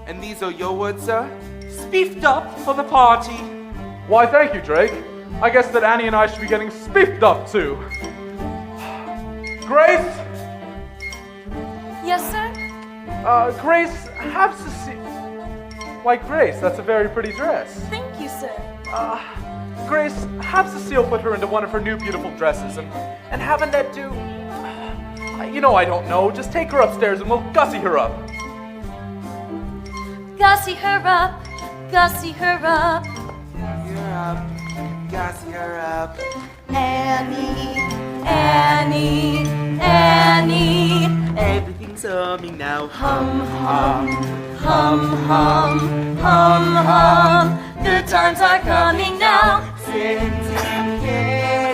S9: and these are your words, sir, spiffed up for the party.
S14: Why, thank you, Drake. I guess that Annie and I should be getting spiffed up, too. Grace?
S11: Yes, sir?
S14: Grace, have Cecile... Why, Grace, that's a very pretty dress.
S11: Thank you, sir.
S14: Grace, have Cecile put her into one of her new beautiful dresses and have Annette do... I don't know. Just take her upstairs and we'll gussy her up.
S11: Gussy her up, gussy her up.
S9: You're up, gussy her up.
S11: Annie.
S9: Everything's humming now.
S11: Hum, hum. Good times are coming now.
S9: Singing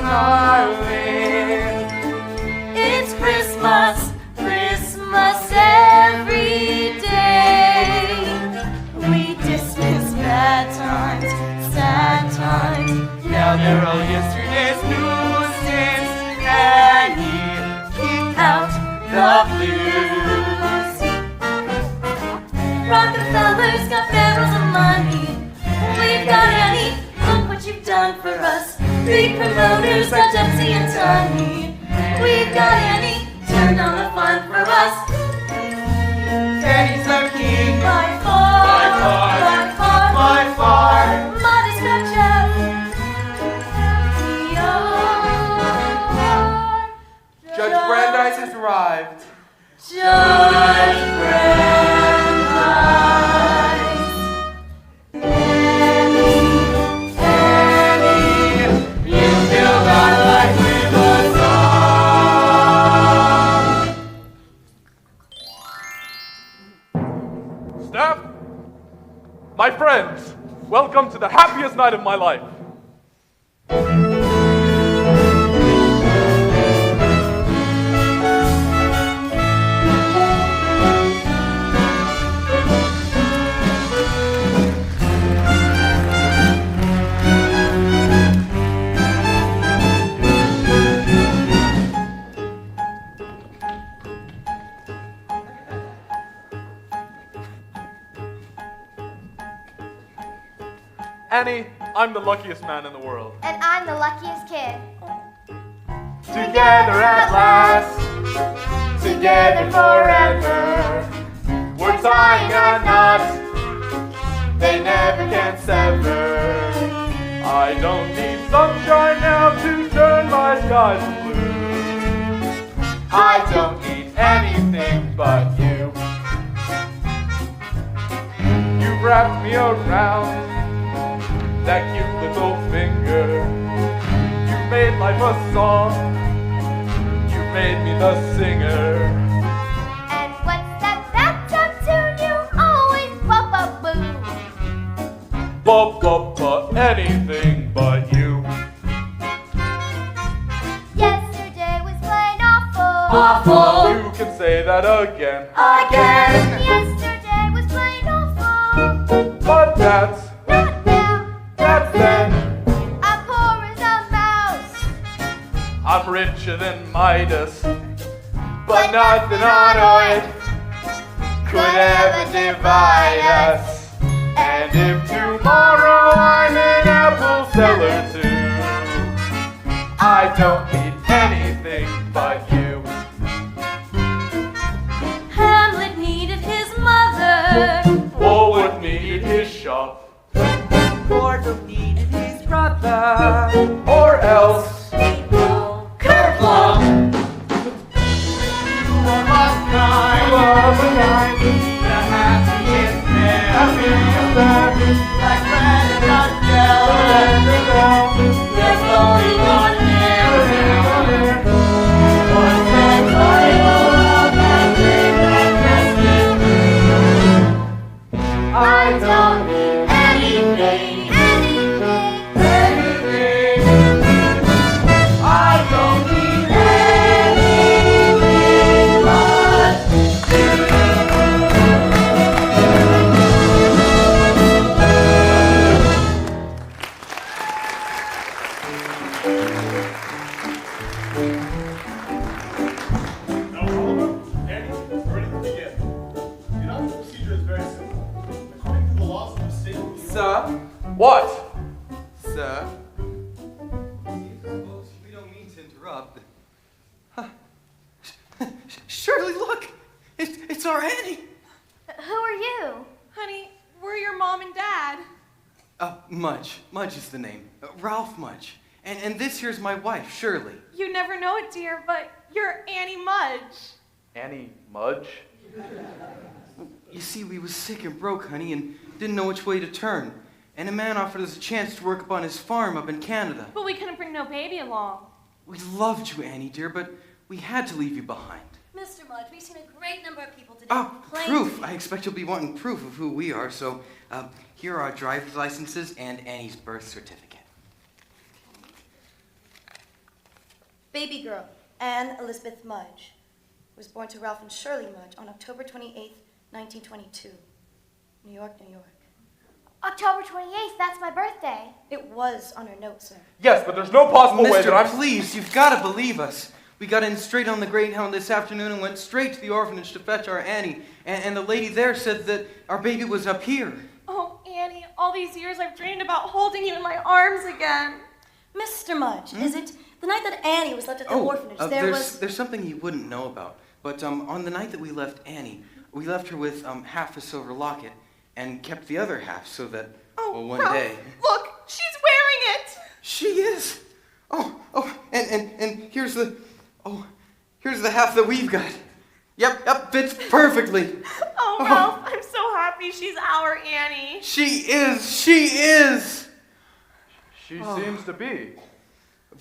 S9: our way.
S11: It's Christmas every day. We dismiss bad times, sad times.
S9: Now they're all yesterday's nuisance. Annie, keep out the blues.
S11: Rockefeller's got barrels of money. We've got Annie, look what you've done for us. Big promoters got Dempsey and Tony. We've got Annie, turned on the fun for us.
S9: Annie's the king.
S11: By far. Modest got Jeff.
S9: Judge Brandeis has arrived.
S11: Judge Brandeis.
S9: Annie, you fill my life with a song.
S14: Staff, my friends, welcome to the happiest night of my life. Annie, I'm the luckiest man in the world.
S3: And I'm the luckiest kid.
S14: Together at last, together forever. We're tying a knot, they never can sever. I don't need sunshine now to turn my skies blue. I don't need anything but you. wrapped me around that cute little finger. You made life a song. You made me the singer.
S16: And what's that bathtub tune you always bop-a-boo?
S14: Ba-ba-ba, anything but you.
S16: Yesterday was plain awful.
S14: Awful. You can say that again.
S16: Again. Yesterday was plain awful.
S14: But that's
S16: Not now.
S14: that's then.
S16: I'm poor as a mouse.
S14: I'm richer than Midas, but nothing on earth could ever divide us. And if tomorrow I'm an apple seller too, I don't need anything but you.
S11: Hamlet needed his mother.
S14: Woolworth needed his shop,
S17: Gordon needed his brother.
S14: or else
S17: Kerplunk.
S14: you are my kind, the happiest man, like Fred and Adele, they're floating on air. One day, I don't need anything, anything. I don't need anything but
S18: Now, Oliver, Annie, we're ready to begin. You know, the procedure is very simple. According to the laws of the state of New York,
S9: Sir?
S14: What?
S9: Sir?
S6: We don't mean to interrupt. Huh. Shirley, look! It's our Annie!
S1: Who are you?
S7: Honey, we're your mom and dad.
S6: Mudge. Mudge is the name. Ralph Mudge. And this here's my wife, Shirley.
S7: You never know it, dear, but you're Annie Mudge.
S14: Annie Mudge?
S6: You see, we was sick and broke, honey, and didn't know which way to turn. And a man offered us a chance to work up on his farm up in Canada.
S7: But we couldn't bring no baby along.
S6: We loved you, Annie, dear, but we had to leave you behind.
S11: Mr. Mudge, we've seen a great number of people today.
S6: Proof! I expect you'll be wanting proof of who we are, so here are our driver's licenses and Annie's birth certificate.
S13: Baby girl, Anne Elizabeth Mudge, was born to Ralph and Shirley Mudge on October 28th, 1922. New York, New York.
S1: October 28th, that's my birthday.
S13: It was on her note, sir.
S14: Yes, but there's no possible way that I'm...
S6: Mister, please, you've got to believe us. We got in straight on the Greyhound this afternoon and went straight to the orphanage to fetch our Annie. And the lady there said that our baby was up here.
S7: Oh, Annie, all these years I've dreamed about holding you in my arms again.
S13: Mr. Mudge, is it the night that Annie was left at the orphanage?
S6: There's something you wouldn't know about. But on the night that we left Annie, we left her with half a silver locket and kept the other half so that, one
S7: Ralph,
S6: day...
S7: Look, she's wearing it.
S6: She is. And here's the half that we've got. Yep, fits perfectly.
S7: Oh, Ralph, I'm so happy she's our Annie.
S6: She is.
S14: She seems to be.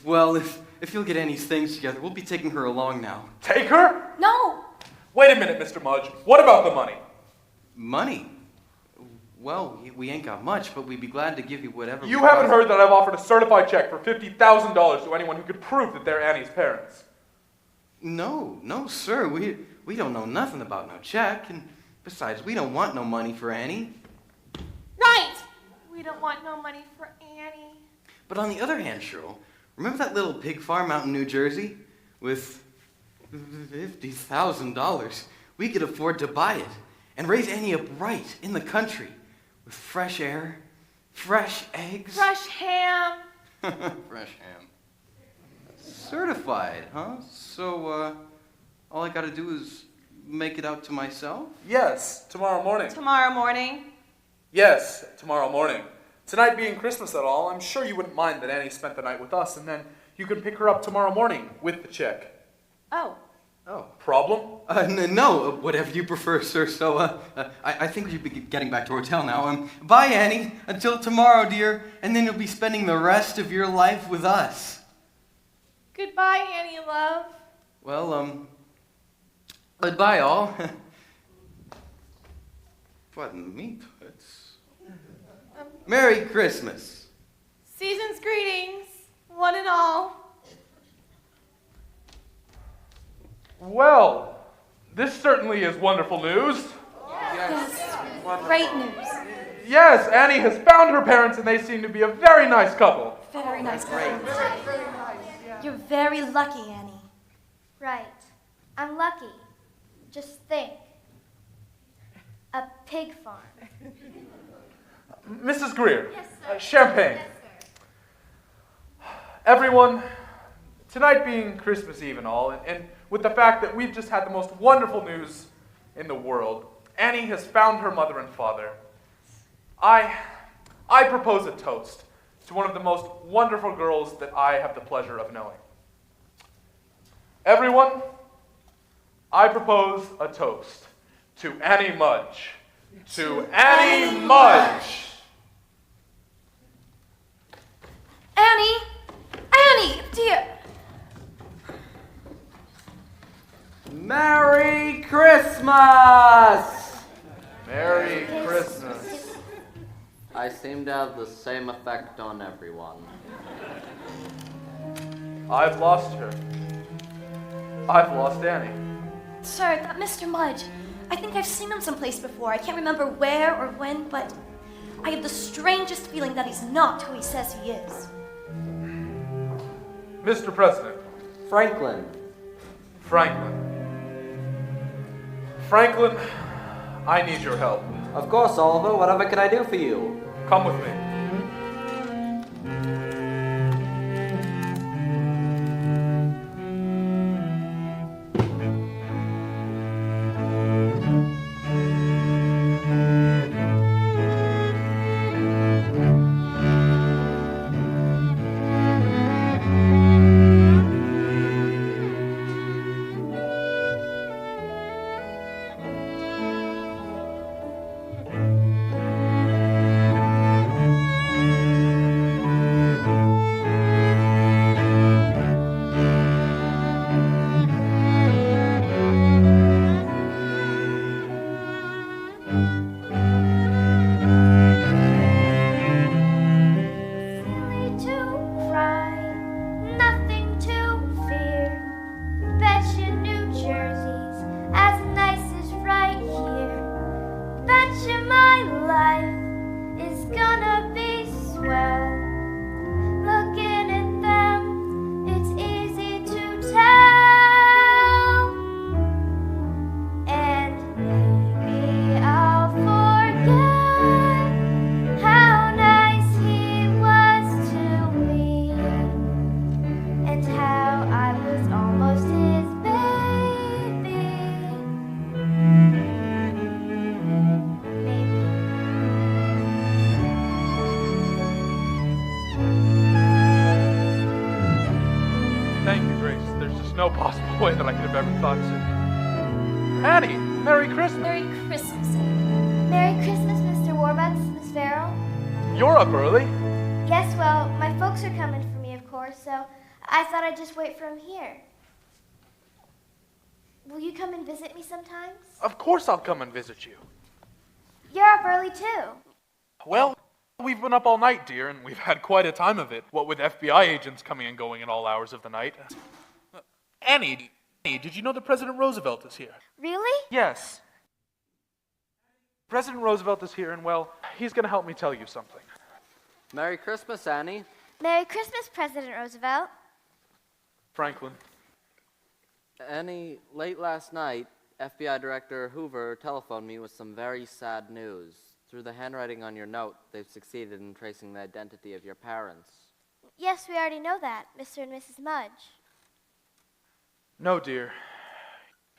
S6: Well, if you'll get Annie's things together, we'll be taking her along now.
S14: Take her?
S13: No.
S14: Wait a minute, Mr. Mudge. What about the money?
S6: Money? Well, we ain't got much, but we'd be glad to give you whatever.
S14: You haven't heard that I've offered a certified check for $50,000 to anyone who could prove that they're Annie's parents.
S6: No, sir. We don't know nothing about no check, and besides, we don't want no money for Annie.
S7: Right. We don't want no money for Annie.
S6: But on the other hand, Cheryl, remember that little pig farm out in New Jersey? With $50,000, we could afford to buy it and raise Annie up right in the country with fresh air, fresh eggs.
S7: Fresh ham.
S6: Fresh ham. Certified, huh? So, all I gotta do is make it out to myself?
S14: Yes, tomorrow morning.
S7: Tomorrow morning?
S14: Yes, tomorrow morning. Tonight being Christmas at all, I'm sure you wouldn't mind that Annie spent the night with us, and then you can pick her up tomorrow morning with the check.
S7: Oh,
S6: Oh.
S14: Problem?
S6: No, whatever you prefer, sir. So, I think we should be getting back to our hotel now. Bye, Annie. Until tomorrow, dear. And then you'll be spending the rest of your life with us.
S1: Goodbye, Annie, love.
S6: Well, goodbye, all. Pardon me, Toots. Merry Christmas.
S1: Season's greetings, one and all.
S14: Well, this certainly is wonderful news.
S13: Yes. Great news.
S14: Yes, Annie has found her parents and they seem to be a very nice couple.
S13: Very nice. You're very lucky, Annie.
S3: Right. I'm lucky. Just think. A pig farm.
S14: Mrs. Greer, champagne. Everyone, tonight being Christmas Eve and all, and with the fact that we've just had the most wonderful news in the world, Annie has found her mother and father. I propose a toast to one of the most wonderful girls that I have the pleasure of knowing. Everyone, I propose a toast to Annie Mudge. To Annie Mudge!
S13: Annie! Annie, dear!
S17: Merry Christmas!
S14: Merry Christmas.
S17: I seem to have the same effect on everyone.
S14: I've lost her. I've lost Annie.
S13: Sir, that Mr. Mudge, I think I've seen him someplace before. I can't remember where or when, but I have the strangest feeling that he's not who he says he is.
S14: Mr. President.
S17: Franklin.
S14: Franklin, I need your help.
S17: Of course, Oliver. Whatever can I do for you?
S14: Come with me. No possible way that I could have ever thought so. Annie, Merry Christmas.
S3: Merry Christmas. Merry Christmas, Mr. Warbucks, Miss Farrell.
S14: You're up early.
S3: Yes, well, my folks are coming for me, of course, so I thought I'd just wait for them here. Will you come and visit me sometimes?
S14: Of course I'll come and visit you.
S3: You're up early, too.
S14: Well, we've been up all night, dear, and we've had quite a time of it, what with FBI agents coming and going at all hours of the night. Annie, did you know that President Roosevelt is here?
S3: Really?
S14: Yes. President Roosevelt is here, and well, he's going to help me tell you something.
S17: Merry Christmas, Annie.
S3: Merry Christmas, President Roosevelt.
S14: Franklin.
S17: Annie, late last night, FBI Director Hoover telephoned me with some very sad news. Through the handwriting on your note, they've succeeded in tracing the identity of your parents.
S3: Yes, we already know that, Mr. and Mrs. Mudge.
S14: No, dear.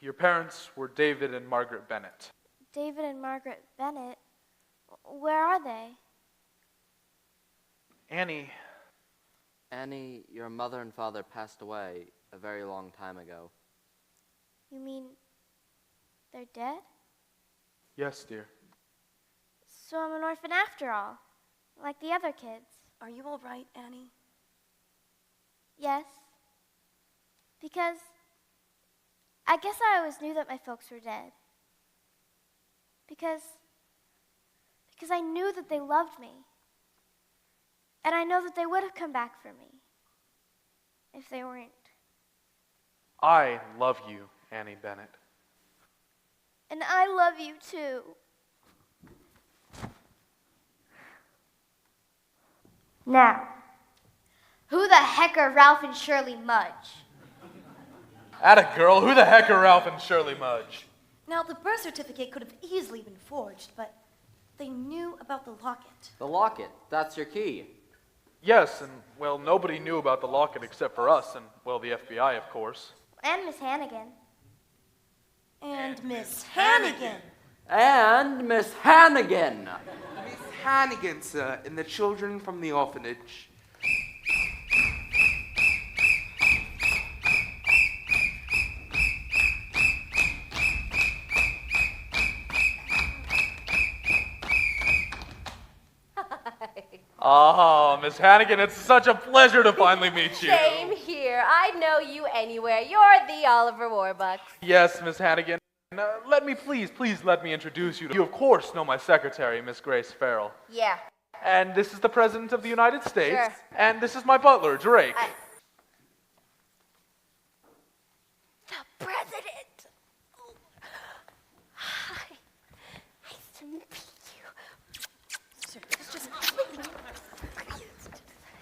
S14: Your parents were David and Margaret Bennett.
S3: David and Margaret Bennett? Where are they?
S14: Annie,
S17: your mother and father passed away a very long time ago.
S3: You mean they're dead?
S14: Yes, dear.
S3: So I'm an orphan after all, like the other kids.
S13: Are you all right, Annie?
S3: Yes. Because I guess I always knew that my folks were dead. Because I knew that they loved me. And I know that they would have come back for me if they weren't.
S14: I love you, Annie Bennett.
S3: And I love you too. Now, who the heck are Ralph and Shirley Mudge?
S14: Atta girl, who the heck are Ralph and Shirley Mudge?
S13: Now, the birth certificate could have easily been forged, but they knew about the locket.
S17: The locket, that's your key.
S14: Yes, and, well, nobody knew about the locket except for us and, well, the FBI, of course.
S3: And Miss Hannigan.
S13: And Miss Hannigan.
S17: And Miss Hannigan.
S9: Miss Hannigan, sir, and the children from the orphanage.
S14: Oh, Miss Hannigan, it's such a pleasure to finally meet you.
S5: Same here. I'd know you anywhere. You're the Oliver Warbucks.
S14: Yes, Miss Hannigan. Let me please let me introduce you to... You, of course, know my secretary, Miss Grace Farrell.
S5: Yeah.
S14: And this is the President of the United States.
S5: Sure.
S14: And this is my butler, Drake.
S3: The president. Hi. Nice to meet you.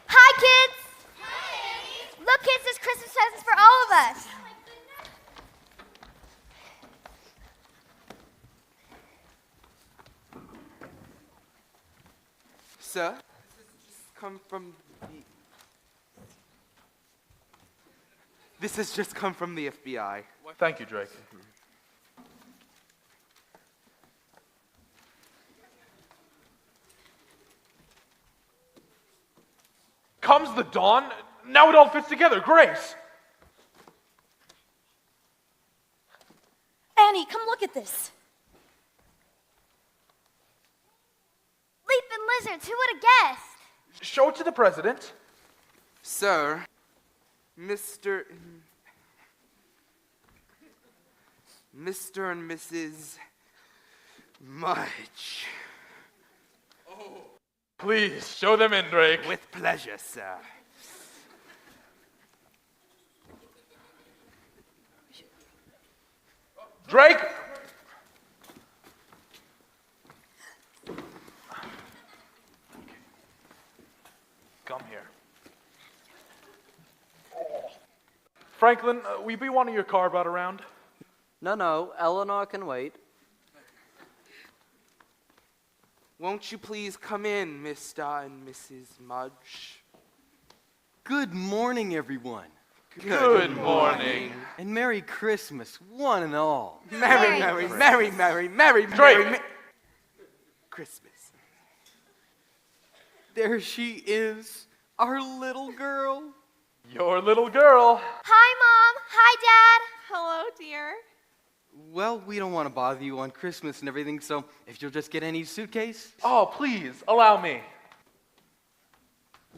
S3: Hi, kids. Hi. Look, kids, there's Christmas presents for all of us.
S9: Sir, this has just come from the FBI.
S14: Thank you, Drake. Comes the dawn. Now it all fits together. Grace.
S13: Annie, come look at this.
S3: Leaping lizards, who would have guessed?
S14: Show it to the president.
S9: Sir, Mr. and Mrs. Mudge.
S14: Please, show them in, Drake.
S9: With pleasure, sir.
S14: Drake! Come here. Franklin, will you be wanting your car brought around?
S17: No, Eleanor can wait.
S9: Won't you please come in, Mr. and Mrs. Mudge?
S6: Good morning, everyone.
S14: Good morning.
S6: And Merry Christmas, one and all.
S9: Merry Christmas.
S6: There she is, our little girl.
S14: Your little girl.
S3: Hi, Mom. Hi, Dad.
S19: Hello, dear.
S6: Well, we don't want to bother you on Christmas and everything, so if you'll just get any suitcase.
S14: Oh, please, allow me.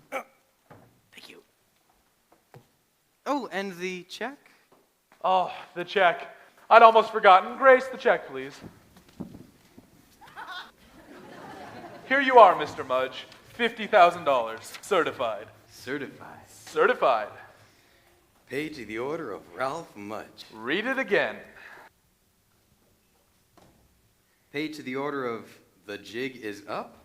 S6: Thank you. Oh, and the check?
S14: Oh, the check. I'd almost forgotten. Grace, the check, please. Here you are, Mr. Mudge. $50,000. Certified.
S6: Certified.
S14: Certified.
S6: Paid to the order of Ralph Mudge.
S14: Read it again.
S6: Paid to the order of The Jig is Up?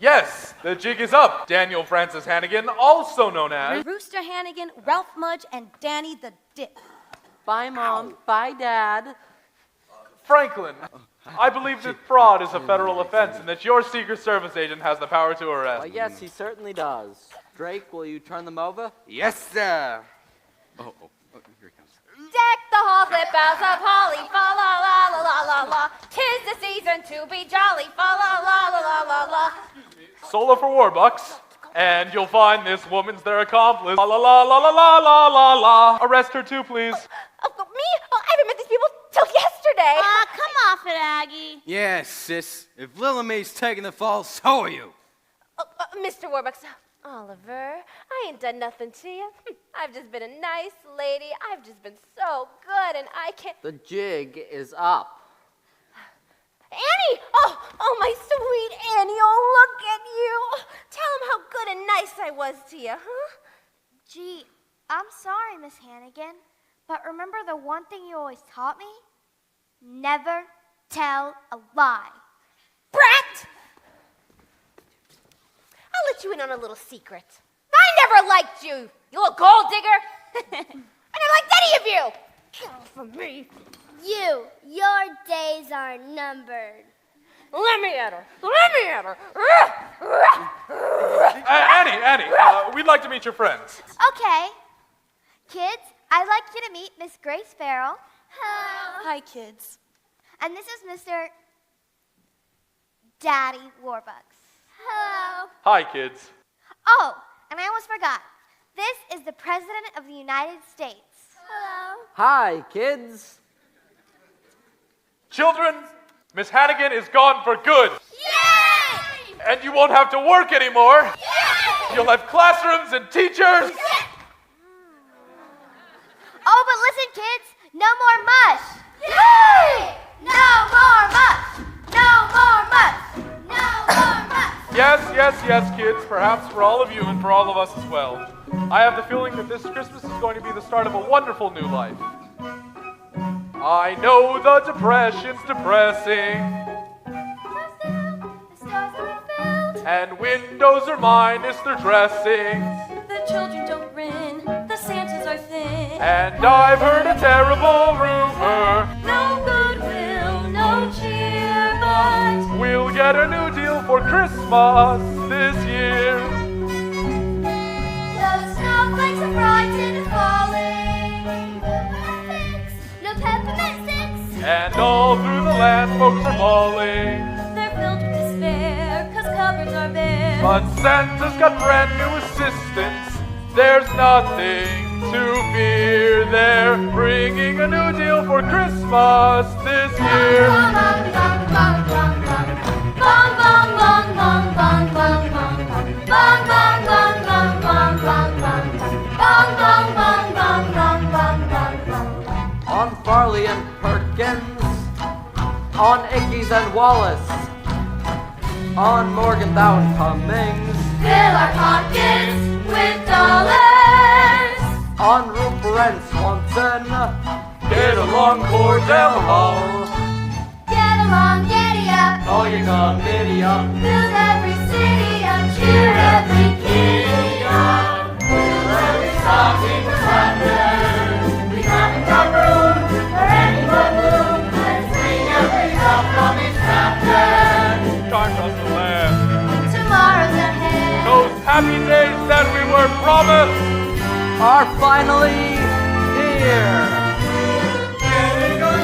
S14: Yes, the jig is up. Daniel Francis Hannigan, also known as...
S13: Rooster Hannigan, Ralph Mudge, and Danny the Dip.
S17: Bye, Mom. Bye, Dad.
S14: Franklin, I believe that fraud is a federal offense and that your Secret Service agent has the power to arrest.
S17: Well, yes, he certainly does. Drake, will you turn them over?
S9: Yes, sir.
S6: Oh, here it comes.
S5: Deck the hall with boughs of holly, fa la la la la la la. 'Tis the season to be jolly, fa la la la la la la.
S14: Solo for Warbucks, and you'll find this woman's their accomplice. La la la la la la la la. Arrest her too, please.
S5: Oh, me haven't met these people till yesterday.
S1: Come off it, Aggie.
S6: Yeah, sis. If Lilla Mae's taking the fall, so are you.
S5: Mr. Warbucks, Oliver, I ain't done nothing to you. I've just been a nice lady. I've just been so good, and I can't...
S17: The jig is up.
S5: Annie! Oh, my sweet Annie. Oh, look at you. Tell him how good and nice I was to you, huh?
S3: Gee, I'm sorry, Miss Hannigan, but remember the one thing you always taught me? Never tell a lie.
S5: Brat! I'll let you in on a little secret. I never liked you, you little gold digger. I never liked any of you. Get off of me.
S3: Your days are numbered.
S5: Let me at her. Let me at her.
S14: Annie, we'd like to meet your friends.
S3: Okay. Kids, I'd like you to meet Miss Grace Farrell.
S13: Hello. Hi, kids.
S3: And this is Mr. Daddy Warbucks. Hello.
S14: Hi, kids.
S3: Oh, and I almost forgot. This is the President of the United States. Hello.
S17: Hi, kids.
S14: Children, Miss Hannigan is gone for good.
S16: Yay!
S14: And you won't have to work anymore.
S16: Yay!
S14: You'll have classrooms and teachers.
S3: Oh, but listen, kids, no more mush.
S16: Yay!
S3: No more mush. No more mush. No more mush.
S14: Yes, kids, perhaps for all of you and for all of us as well. I have the feeling that this Christmas is going to be the start of a wonderful new life. I know the depression's depressing, and windows are minus their dressings,
S11: The children don't grin, the Santas are thin.
S14: and I've heard a terrible rumor.
S11: No goodwill, no cheer, but
S14: We'll get a new deal for Christmas this year.
S3: The snowflakes are frightened of falling. No peppermint sticks.
S14: And all through the land folks are bawling.
S11: they're filled with despair, 'cause cupboards are bare.
S14: But Santa's got brand new assistants. There's nothing to fear. They're bringing a new deal for Christmas this year.
S16: Bong, bong, bong, bong, bong. Bong, bong, bong, bong, bong, bong, bong, bong. Bong, bong, bong, bong, bong, bong, bong, bong. Bong, bong, bong, bong, bong, bong, bong, bong.
S17: On Farley and Perkins, on Ickes and Wallace, on Morgantown and Cummings,
S16: Fill our pockets with dollars.
S17: on Rupert and Swanson,
S14: Get along, Cordell Hall.
S16: Get along, giddy up.
S17: oh, you got giddy up.
S16: Build every city up. Cheer every kitty up. Fill every stocking with thunder. We haven't got room for any more gloom. Let's bring every help from its chapter.
S14: Time does the land.
S16: Tomorrow's ahead.
S14: Those happy days that we were promised
S17: are finally here.
S16: Getting on